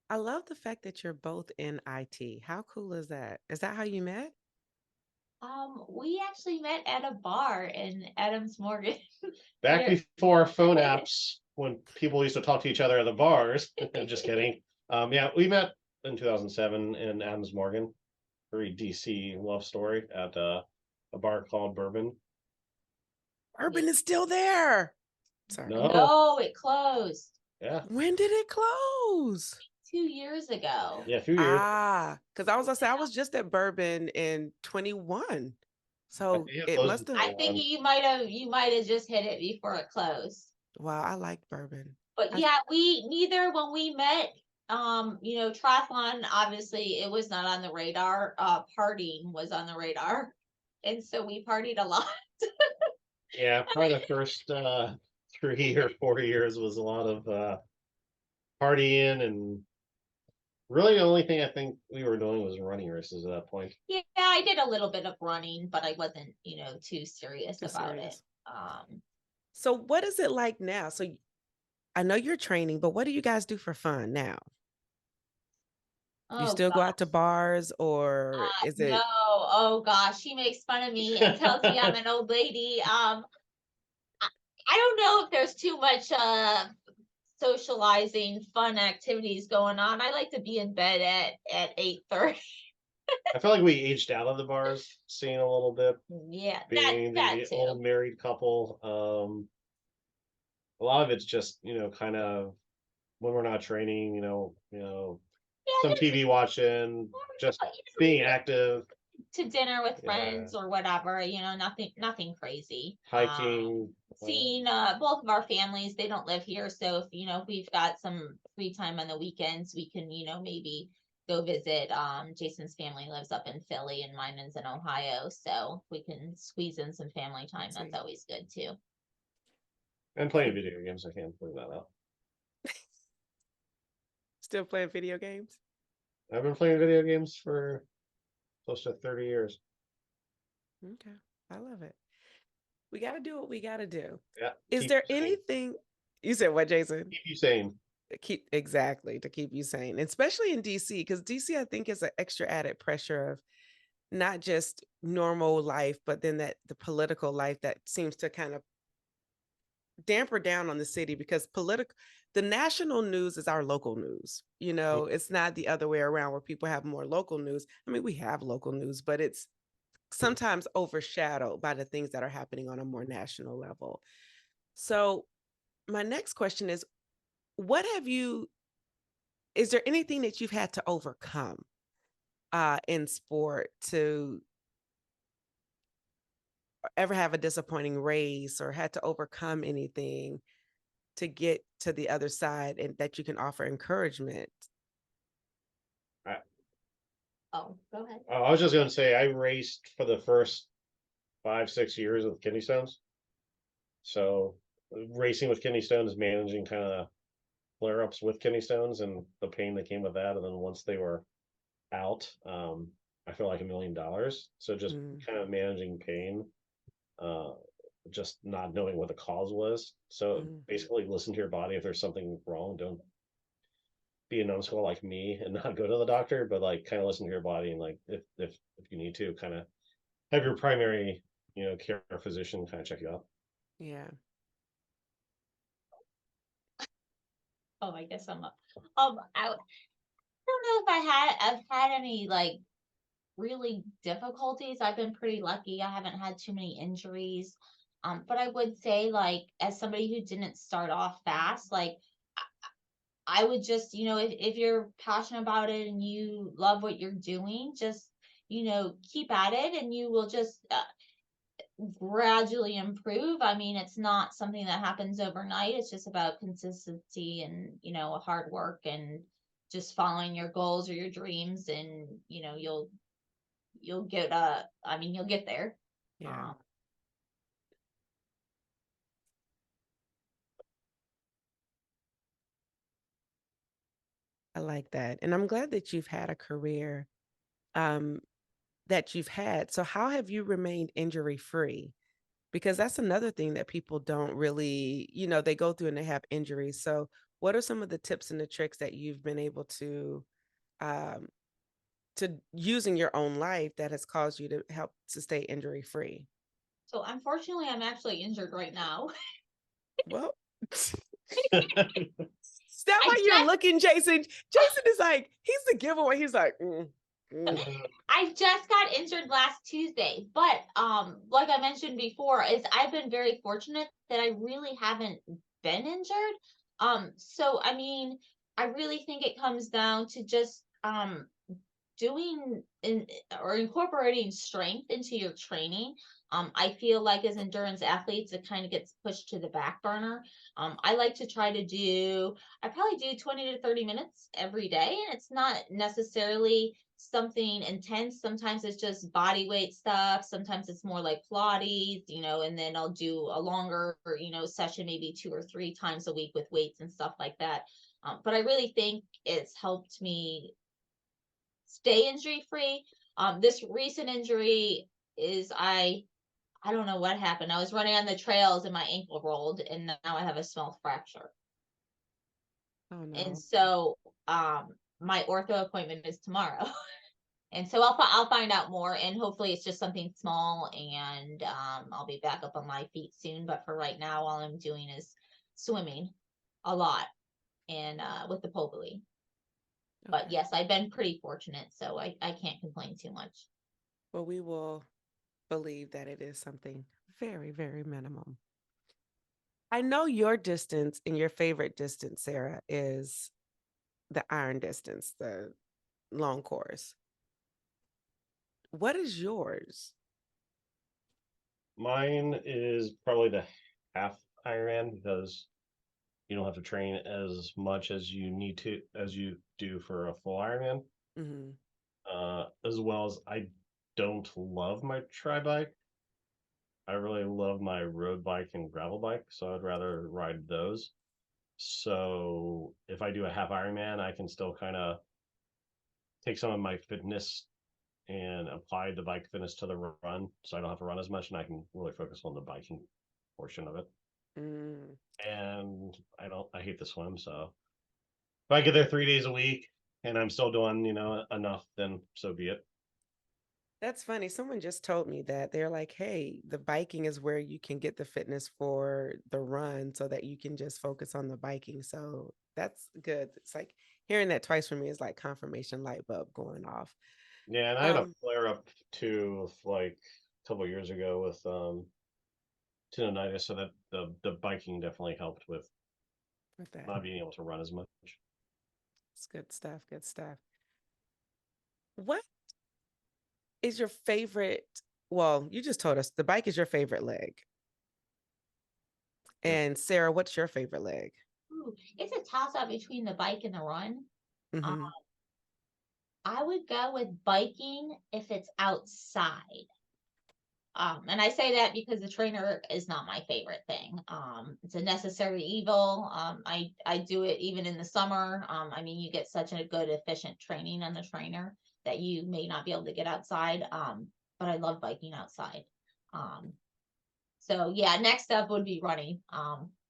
[SPEAKER 1] I love the fact that you're both in IT. How cool is that? Is that how you met?
[SPEAKER 2] We actually met at a bar in Adams Morgan.
[SPEAKER 3] Back
[SPEAKER 2] Yeah.
[SPEAKER 3] before phone apps, when people used to talk to each other at the bars. Just kidding. Yeah, we met in 2007 in Adams Morgan. Very DC love story at a bar called Bourbon.
[SPEAKER 1] Urban is still there. Sorry.
[SPEAKER 3] No,
[SPEAKER 2] No, it closed
[SPEAKER 3] yeah,
[SPEAKER 1] When did it close?
[SPEAKER 2] 2 years ago.
[SPEAKER 3] yeah, a few years.
[SPEAKER 1] Because I was gonna say I was just at Bourbon in 21.
[SPEAKER 3] I
[SPEAKER 1] So
[SPEAKER 3] think it
[SPEAKER 1] it
[SPEAKER 3] closed
[SPEAKER 1] must
[SPEAKER 3] in
[SPEAKER 1] have
[SPEAKER 2] I think
[SPEAKER 3] 21.
[SPEAKER 2] you might have just hit it before it closed.
[SPEAKER 1] wow, I like Bourbon.
[SPEAKER 2] But
[SPEAKER 1] I
[SPEAKER 2] yeah, we neither when we met, triathlon, obviously it was not on the radar. Partying was on the radar. And so we partied a lot.
[SPEAKER 3] Yeah, probably the first 3 or 4 years was a lot of partying, and really the only thing I think we were doing was running races at that point.
[SPEAKER 2] Yeah, I did a little bit of running, but I wasn't, too serious
[SPEAKER 1] too
[SPEAKER 2] about it.
[SPEAKER 1] serious. So what is it like now? I know you're training, but what do you guys do for fun now? You
[SPEAKER 2] Oh
[SPEAKER 1] still go out to
[SPEAKER 2] gosh.
[SPEAKER 1] bars or is
[SPEAKER 2] No.
[SPEAKER 1] it
[SPEAKER 2] Oh gosh, she makes fun of me and tells me I'm an old lady. I don't know if there's too much socializing, fun activities going on. I like to be in bed at 8:30.
[SPEAKER 3] I felt like we aged out of the bars scene a little bit,
[SPEAKER 2] Yeah,
[SPEAKER 3] being
[SPEAKER 2] that
[SPEAKER 3] the
[SPEAKER 2] too.
[SPEAKER 3] old married couple. A lot of it's just, kind of when we're not training,
[SPEAKER 2] Yeah,
[SPEAKER 3] some
[SPEAKER 2] there's
[SPEAKER 3] TV watching, just being active.
[SPEAKER 2] to dinner with
[SPEAKER 3] Yeah,
[SPEAKER 2] friends or whatever, nothing crazy.
[SPEAKER 3] hiking.
[SPEAKER 2] Seeing both of our families, they don't live here, so if we've got some free time on the weekends, we can, maybe go visit. Jason's family lives up in Philly and mine is in Ohio, so we can squeeze in some family time. That's
[SPEAKER 1] see,
[SPEAKER 2] always good too.
[SPEAKER 3] And playing video games. I can't leave that out.
[SPEAKER 1] still playing video games?
[SPEAKER 3] I've been playing video games for close to 30 years.
[SPEAKER 1] Okay. I love it. We got to do what we got to do.
[SPEAKER 3] Yeah.
[SPEAKER 1] Is there anything you said what, Jason?
[SPEAKER 3] Keep you sane.
[SPEAKER 1] To keep you sane, especially in DC, because DC, I think, is an extra added pressure of not just normal life, but then the political life that seems to kind of damper down on the city because the national news is our local news. It's not the other way around where people have more local news. I mean, we have local news, but it's sometimes overshadowed by the things that are happening on a more national level. So my next question is, is there anything that you've had to overcome in sport to ever have a disappointing race or had to overcome anything to get to the other side and that you can offer encouragement?
[SPEAKER 2] Oh, go ahead.
[SPEAKER 3] I was just going to say, I raced for the first 5-6 years with kidney stones. So racing with kidney stones, managing kind of flare-ups with kidney stones and the pain that came with that. And then once they were out, I felt like $1,000,000. So just kind of managing pain, uh, just not knowing what the cause was. So basically listen to your body. If there's something wrong, don't be a numbskull like me and not go to the doctor, but like kind of listen to your body, and like if you need to kind of have your primary, care physician kind of check you out.
[SPEAKER 1] Yeah.
[SPEAKER 2] Oh, I guess I'm up. I don't know if I've had any like really difficulties. I've been pretty lucky. I haven't had too many injuries. But I would say, like, as somebody who didn't start off fast, like I would just, if you're passionate about it and you love what you're doing, just, keep at it and you will just gradually improve. I mean, it's not something that happens overnight. It's just about consistency and, hard work and just following your goals or your dreams, and, you'll get you'll get there.
[SPEAKER 1] Yeah. I like that. And I'm glad that you've had a career that you've had. So how have you remained injury free? Because that's another thing that people don't really, they go through and they have injuries. So what are some of the tips and the tricks that you've been able um, to use in your own life that has caused you to help to stay injury free?
[SPEAKER 2] So unfortunately, I'm actually injured right now.
[SPEAKER 1] Well, is that
[SPEAKER 2] I
[SPEAKER 1] why you're
[SPEAKER 2] just
[SPEAKER 1] looking, Jason? Jason is like, he's the giveaway. He's like,
[SPEAKER 2] I just got injured last Tuesday, but like I mentioned before, is I've been very fortunate that I really haven't been injured. So I mean, I really think it comes down to just doing or incorporating strength into your training. I feel like as endurance athletes, it kind of gets pushed to the back burner. I like to try to I probably do 20 to 30 minutes every day, and it's not necessarily something intense. Sometimes it's just body weight stuff. Sometimes it's more like Pilates, and then I'll do a longer, session, maybe 2 or 3 times a week with weights and stuff like that. But I really think it's helped me stay injury free. This recent injury is I don't know what happened. I was running on the trails and my ankle rolled, and now I have a small fracture.
[SPEAKER 1] oh
[SPEAKER 2] And
[SPEAKER 1] no.
[SPEAKER 2] so my ortho appointment is tomorrow. And so I'll find out more, and hopefully it's just something small, and I'll be back up on my feet soon. But for right now, all I'm doing is swimming a lot and with the pole buoy. But
[SPEAKER 1] Okay.
[SPEAKER 2] yes, I've been pretty fortunate, so I can't complain too much.
[SPEAKER 1] Well, we will believe that it is something very, very minimum. I know your distance and your favorite distance, Sarah, is the iron distance, the long course. What is yours?
[SPEAKER 3] Mine is probably the half Ironman, because you don't have to train as much as you do for a full Ironman.
[SPEAKER 1] Mm-hmm.
[SPEAKER 3] As well as I don't love my tri bike. I really love my road bike and gravel bike, so I'd rather ride those. So if I do a half Ironman, I can still kind of take some of my fitness and apply the bike fitness to the run, so I don't have to run as much, and I can really focus on the biking portion of it.
[SPEAKER 1] Mm.
[SPEAKER 3] And I hate to swim, so if I get there 3 days a week and I'm still doing, enough, then so be it.
[SPEAKER 1] That's funny. Someone just told me that they're like, hey, the biking is where you can get the fitness for the run so that you can just focus on the biking. So that's good. It's like hearing that twice from me is like confirmation light bulb going off.
[SPEAKER 3] Yeah, and I had a
[SPEAKER 1] Um,
[SPEAKER 3] flare up too, like a couple of years ago with tendonitis, so that the biking definitely helped with
[SPEAKER 1] with that.
[SPEAKER 3] not being able to run as much.
[SPEAKER 1] It's good stuff. Good stuff. What is your favorite? Well, you just told us the bike is your favorite leg.
[SPEAKER 3] Yep.
[SPEAKER 1] And Sarah, what's your favorite leg?
[SPEAKER 2] Ooh, it's a toss up between the bike and the run. Uh,
[SPEAKER 1] Mm-hmm.
[SPEAKER 2] I would go with biking if it's outside. And I say that because the trainer is not my favorite thing. It's a necessary evil. I do it even in the summer. I mean, you get such a good, efficient training on the trainer that you may not be able to get outside. But I love biking outside. So yeah, next up would be running.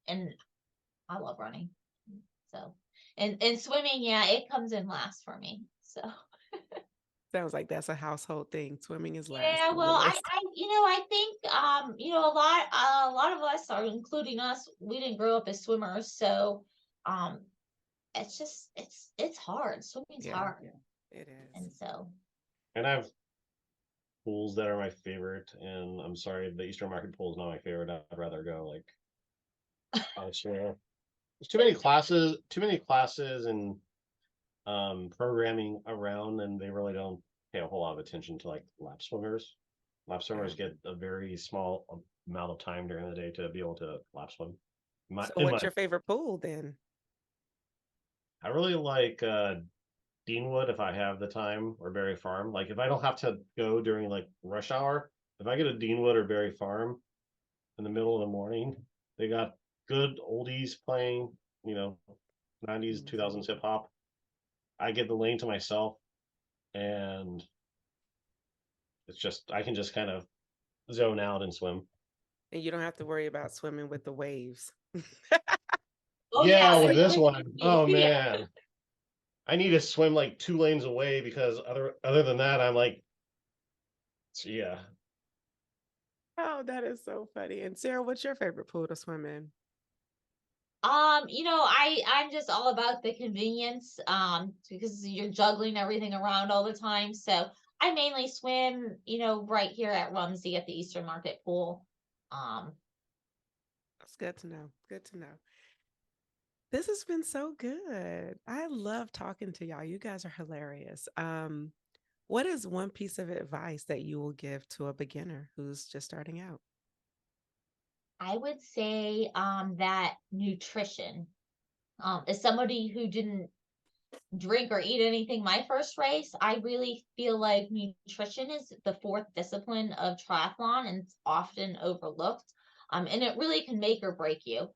[SPEAKER 2] And I love running. So, and swimming, yeah, it comes in last for me. So.
[SPEAKER 1] Sounds like that's a household thing. Swimming is last
[SPEAKER 2] Yeah,
[SPEAKER 1] on the
[SPEAKER 2] well,
[SPEAKER 1] list.
[SPEAKER 2] I think, a lot of us are, including us, we didn't grow up as swimmers, so, um, it's just, it's hard. Swimming's
[SPEAKER 1] Yeah,
[SPEAKER 2] hard,
[SPEAKER 1] it is.
[SPEAKER 2] and so,
[SPEAKER 3] And I have pools that are my favorite, and I'm sorry, the Eastern Market pool is not my favorite. I'd rather go like elsewhere. There's too many classes and programming around, and they really don't pay a whole lot of attention to like lap swimmers. Lap swimmers get a very small amount of time during the day to be able to lap swim.
[SPEAKER 1] So what's your favorite pool then?
[SPEAKER 3] I really like Deanwood if I have the time, or Berry Farm. Like if I don't have to go during like rush hour, if I get a Deanwood or Berry Farm in the middle of the morning, they got good oldies playing, 90s, 2000s hip hop. I get the lane to myself, and it's just I can just kind of zone out and swim.
[SPEAKER 1] And you don't have to worry about swimming with the waves.
[SPEAKER 2] oh
[SPEAKER 3] Yeah,
[SPEAKER 2] yeah,
[SPEAKER 3] with this one, oh
[SPEAKER 2] yeah.
[SPEAKER 3] man, I need to swim like 2 lanes away because other than that, I'm like, yeah.
[SPEAKER 1] Oh, that is so funny. And Sarah, what's your favorite pool to swim in?
[SPEAKER 2] I'm just all about the convenience, because you're juggling everything around all the time. So I mainly swim, right here at Rumsey at the Eastern Market pool. Um,
[SPEAKER 1] That's good to know. Good to know. This has been so good. I love talking to y'all. You guys are hilarious. What is one piece of advice that you will give to a beginner who's just starting out?
[SPEAKER 2] I would say, that nutrition, as somebody who didn't drink or eat anything my first race, I really feel like nutrition is the fourth discipline of triathlon and it's often overlooked. And it really can make or break you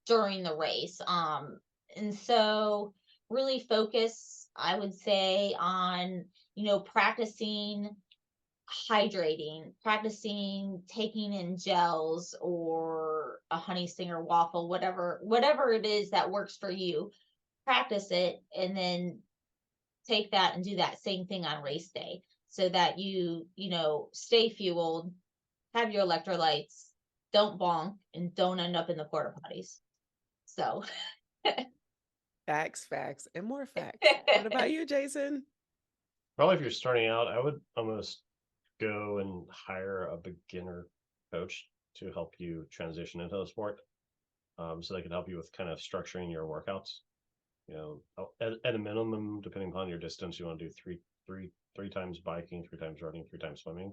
[SPEAKER 2] during the race. And so really focus, I would say, on, practicing hydrating, practicing taking in gels or a honey stinger waffle, whatever it is that works for you, practice it and then take that and do that same thing on race day so that you stay fueled, have your electrolytes, don't bonk, and don't end up in the porta potties. So
[SPEAKER 1] Facts, and more facts. What about you, Jason?
[SPEAKER 3] Probably if you're starting out, I would almost go and hire a beginner coach to help you transition into the sport. So they can help you with kind of structuring your workouts. At a minimum, depending upon your distance, you want to do three times biking, 3 times running, 3 times swimming.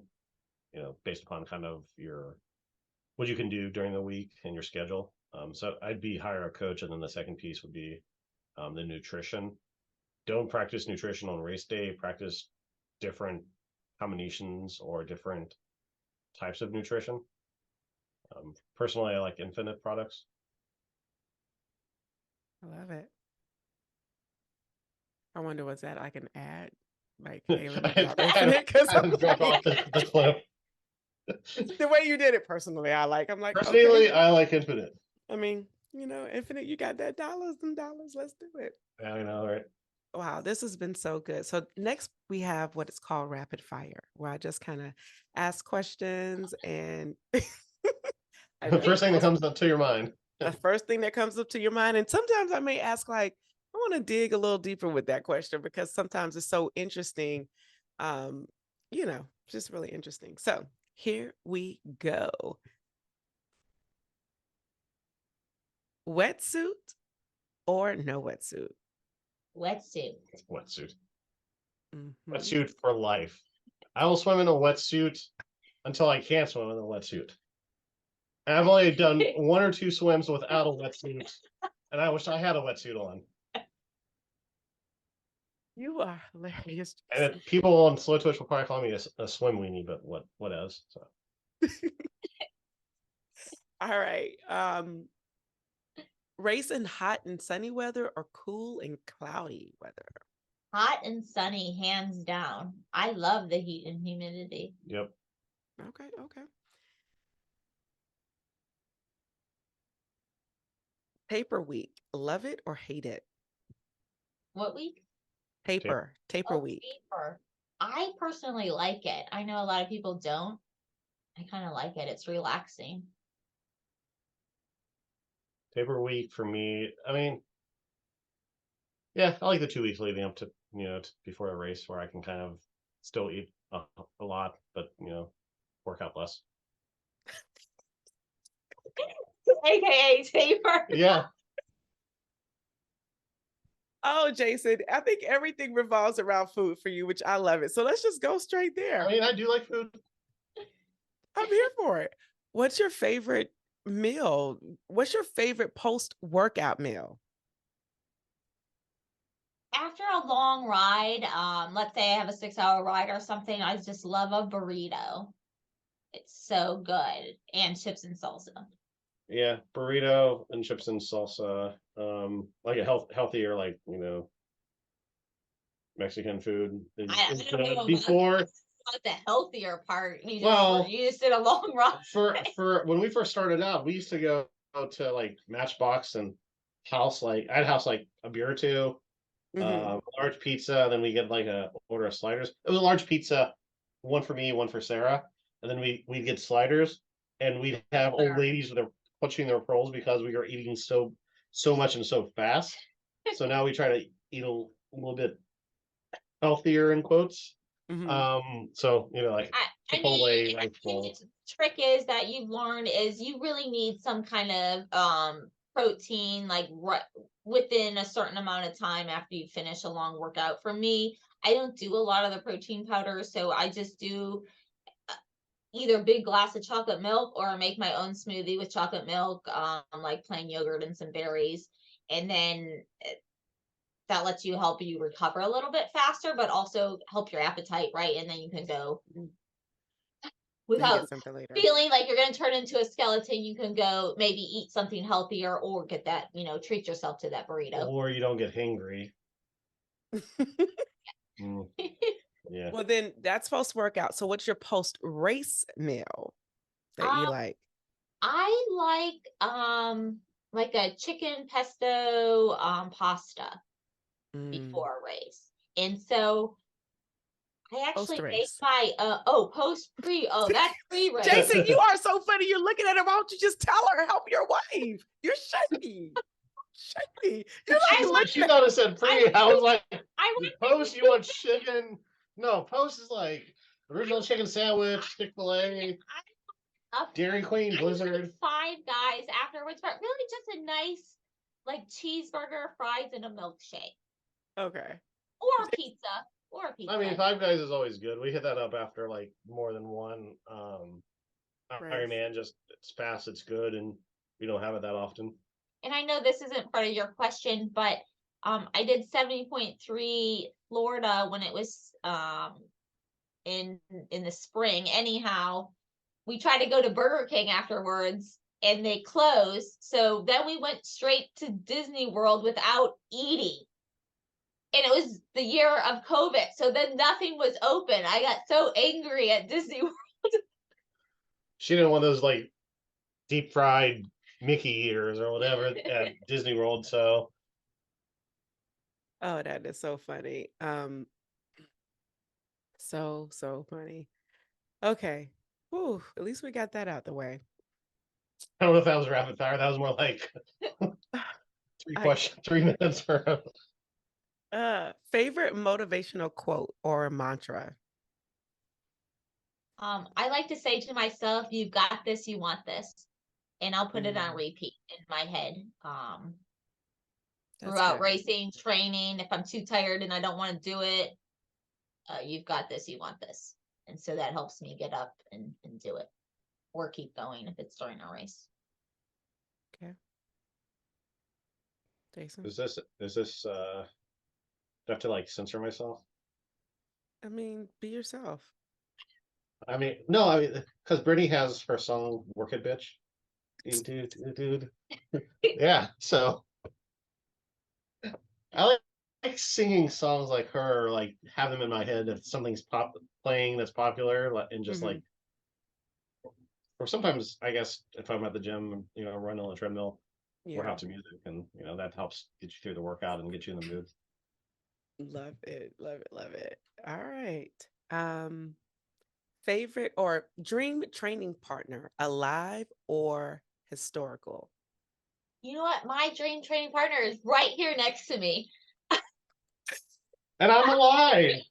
[SPEAKER 3] Based upon kind of what you can do during the week and your schedule. So I'd hire a coach, and then the second piece would be the nutrition. Don't practice nutrition on race day. Practice different combinations or different types of nutrition. Personally, I like Infinite products.
[SPEAKER 1] I love it. I wonder what's that I can add. Like, hey, let me drop Infinite because
[SPEAKER 3] drop off the clip.
[SPEAKER 1] The way you did it personally, I'm like,
[SPEAKER 3] Personally,
[SPEAKER 1] okay.
[SPEAKER 3] I like Infinite.
[SPEAKER 1] I mean, Infinite, you got that dollars, let's do it.
[SPEAKER 3] Yeah, I know, right?
[SPEAKER 1] Wow, this has been so good. So next we have what is called rapid fire, where I just kind of ask questions and
[SPEAKER 3] The first thing that comes up to your mind.
[SPEAKER 1] The first thing that comes up to your mind. And sometimes I may ask, like, I want to dig a little deeper with that question because sometimes it's so interesting. Just really interesting. So here we go. Wetsuit or no wetsuit?
[SPEAKER 2] wetsuit.
[SPEAKER 3] Wetsuit.
[SPEAKER 1] Mm-hmm.
[SPEAKER 3] Wetsuit for life. I will swim in a wetsuit until I can't swim in a wetsuit. And I've only done 1 or 2 swims without a wetsuit, and I wish I had a wetsuit on.
[SPEAKER 1] You are hilarious.
[SPEAKER 3] And then people on Slow Twitch will probably call me a swim weenie, but what else? So
[SPEAKER 1] All right. Race in hot and sunny weather or cool and cloudy weather?
[SPEAKER 2] Hot and sunny, hands down. I love the heat and humidity.
[SPEAKER 3] yep.
[SPEAKER 1] Okay, okay. Paper week, love it or hate it?
[SPEAKER 2] What week?
[SPEAKER 1] Taper
[SPEAKER 2] Oh,
[SPEAKER 1] week.
[SPEAKER 2] paper. I personally like it. I know a lot of people don't. I kind of like it. It's relaxing.
[SPEAKER 3] Taper week for me. I mean, yeah, I like the 2 weeks leading up to before a race where I can kind of still eat a lot, but work out less.
[SPEAKER 2] AKA taper.
[SPEAKER 3] Yeah.
[SPEAKER 1] Oh, Jason, I think everything revolves around food for you, which I love it. So let's just go straight there.
[SPEAKER 3] I mean, I do like food.
[SPEAKER 1] I'm here for it. What's your favorite meal? What's your favorite post-workout meal?
[SPEAKER 2] After a long ride, let's say I have a 6-hour ride or something, I just love a burrito. It's so good. And chips and salsa.
[SPEAKER 3] Yeah, burrito and chips and salsa. Like a healthier, like Mexican food is
[SPEAKER 2] I don't
[SPEAKER 3] good.
[SPEAKER 2] know
[SPEAKER 3] Before
[SPEAKER 2] about the healthier part. You just did a long ride.
[SPEAKER 3] for when we first started out, we used to go to like Matchbox and I'd house like a beer or two, large pizza, then we get like a order of sliders. It was a large pizza, one for me, one for Sarah, and then we'd get sliders, and we'd have old ladies with their clutching their pearls because we were eating so much and so fast. So now we try to eat a little bit healthier in quotes. So like Chipotle,
[SPEAKER 2] I think the trick is that you've learned is you really need some kind of protein like within a certain amount of time after you finish a long workout. For me, I don't do a lot of the protein powders, so I just do either a big glass of chocolate milk or I make my own smoothie with chocolate milk, like plain yogurt and some berries, and then that lets you help you recover a little bit faster, but also help your appetite, right? And then you can go without feeling like you're going to turn into a skeleton. You can go maybe eat something healthier or get that, treat yourself to that burrito.
[SPEAKER 3] Or you don't get hangry. Yeah.
[SPEAKER 1] Well, then that's post workout. So what's your post race meal that you like?
[SPEAKER 2] I like a chicken pesto pasta before a race. And so I actually make my that's pre-race.
[SPEAKER 1] Jason, you are so funny. You're looking at her. Why don't you just tell her, help your wife? You're shaky. Shaky.
[SPEAKER 3] She thought it said pre. I was like, post, you want chicken? No, post is like original chicken sandwich, Chick-fil-A, Dairy Queen, Blizzard.
[SPEAKER 2] Five Guys afterwards, but really just a nice like cheeseburger, fries, and a milkshake.
[SPEAKER 1] Okay.
[SPEAKER 2] Or a pizza.
[SPEAKER 3] I mean, Five Guys is always good. We hit that up after like more than one. Iron Man, just it's fast, it's good, and we don't have it that often.
[SPEAKER 2] And I know this isn't part of your question, but I did 70.3 Florida when it was in the spring. Anyhow, we tried to go to Burger King afterwards and they closed. So then we went straight to Disney World without eating. And it was the year of COVID. So then nothing was open. I got so angry at Disney World.
[SPEAKER 3] She didn't want those like deep fried Mickey eaters or whatever at Disney World. So.
[SPEAKER 1] Oh, that is so funny. So funny. Okay. Whew, at least we got that out the way.
[SPEAKER 3] I don't know if that was rapid fire. That was more like 3 minutes for.
[SPEAKER 1] Favorite motivational quote or mantra?
[SPEAKER 2] I like to say to myself, you've got this, you want this. And I'll put it on repeat in my head. Throughout racing, training, if I'm too tired and I don't want to do it, you've got this, you want this. And so that helps me get up and do it or keep going if it's during a race.
[SPEAKER 1] Okay. Jason?
[SPEAKER 3] Is this Do I have to like censor myself?
[SPEAKER 1] I mean, be yourself.
[SPEAKER 3] I mean, no, I mean, because Brittany has her song "Work It, Bitch." Dude. Yeah, so I like singing songs like her, like have them in my head if something's playing that's popular, and just like, or sometimes I guess if I'm at the gym, run on the treadmill, we're
[SPEAKER 1] Yeah.
[SPEAKER 3] out to music, and that helps get you through the workout and get you in the mood.
[SPEAKER 1] Love it. Love it. Love it. All right. Favorite or dream training partner, alive or historical?
[SPEAKER 2] You know what? My dream training partner is right here next to me.
[SPEAKER 3] And I'm alive.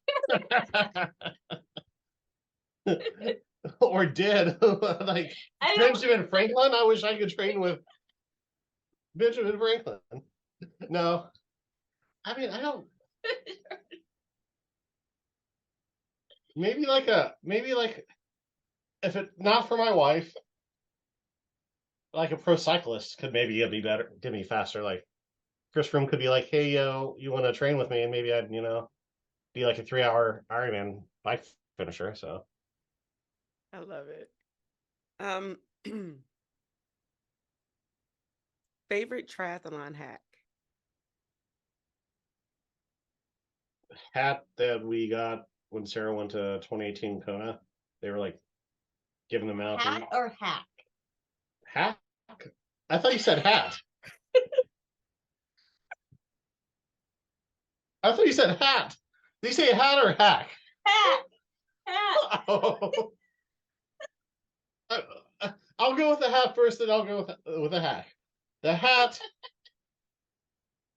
[SPEAKER 3] Or dead. Like Benjamin Franklin. I wish I could train with Benjamin Franklin. No. I mean, I don't. Maybe like if it not for my wife, like a pro cyclist could maybe get me faster. Like Chris Froome could be like, hey, you want to train with me? And maybe I'd, be like a 3-hour Ironman bike finisher. So
[SPEAKER 1] I love it. Favorite triathlon hack?
[SPEAKER 3] Hat that we got when Sarah went to 2018 Kona. They were like giving them out.
[SPEAKER 2] Hat or hack?
[SPEAKER 3] Hack? I thought you said hat. I thought you said hat. Did you say hat or hack?
[SPEAKER 2] Hat. Hat.
[SPEAKER 3] Oh. I'll go with the hat first, then I'll go with the hack. The hat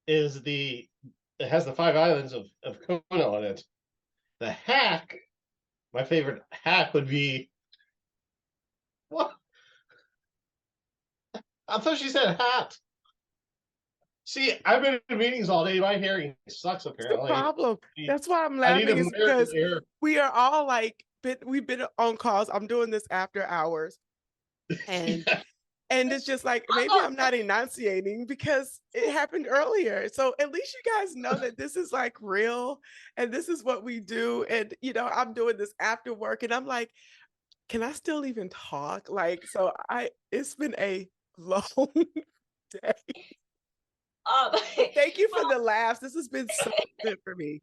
[SPEAKER 3] is it has the 5 islands of Kona on it. The hack, my favorite hack would be what? I thought she said hat. See, I've been in meetings all day. My hearing sucks apparently.
[SPEAKER 1] That's the problem. That's why I'm laughing, is because we are all like, we've been on calls. I'm doing this after hours. And and it's just like, maybe I'm not enunciating because it happened earlier. So at least you guys know that this is like real and this is what we do. And, I'm doing this after work and I'm like, can I still even talk? Like, so it's been a long day. Thank you for the laughs. This has been so good for me.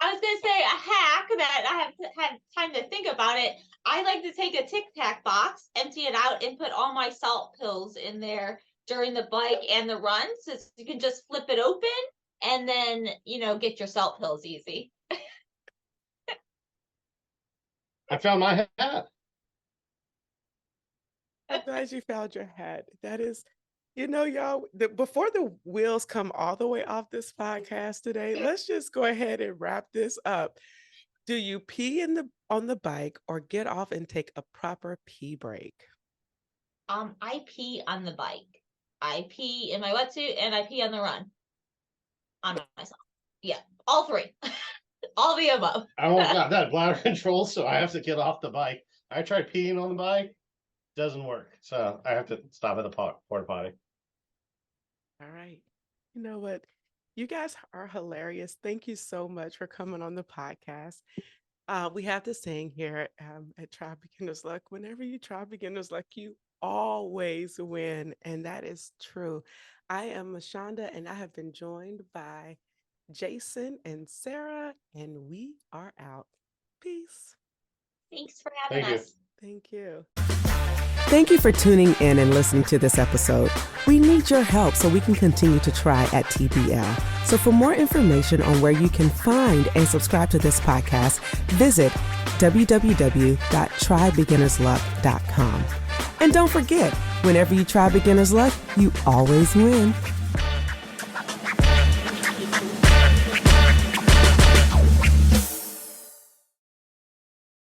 [SPEAKER 2] I was going to say a hack that I have had time to think about it. I like to take a Tic Tac box, empty it out, and put all my salt pills in there during the bike and the run. So you can just flip it open and then, get your salt pills easy.
[SPEAKER 3] I found my hat.
[SPEAKER 1] I'm glad you found your hat. That is, y'all, before the wheels come all the way off this podcast today, let's just go ahead and wrap this up. Do you pee on the bike or get off and take a proper pee break?
[SPEAKER 2] I pee on the bike. I pee in my wetsuit and I pee on the run. On myself. Yeah, all three. All the above.
[SPEAKER 3] I don't got that bladder control, so I have to get off the bike. I tried peeing on the bike. Doesn't work. So I have to stop at the porta potty.
[SPEAKER 1] All right. You know what? You guys are hilarious. Thank you so much for coming on the podcast. We have this saying here at Try Beginner's Luck. Whenever you try Beginner's Luck, you always win. And that is true. I am Mashonda, and I have been joined by Jason and Sarah, and we are out. Peace.
[SPEAKER 2] Thanks for having us.
[SPEAKER 1] Thank you. Thank you for tuning in and listening to this episode. We need your help so we can continue to try at TBL. So for more information on where you can find and subscribe to this podcast, visit www.trybeginnersluck.com. And don't forget, whenever you try Beginner's Luck, you always win.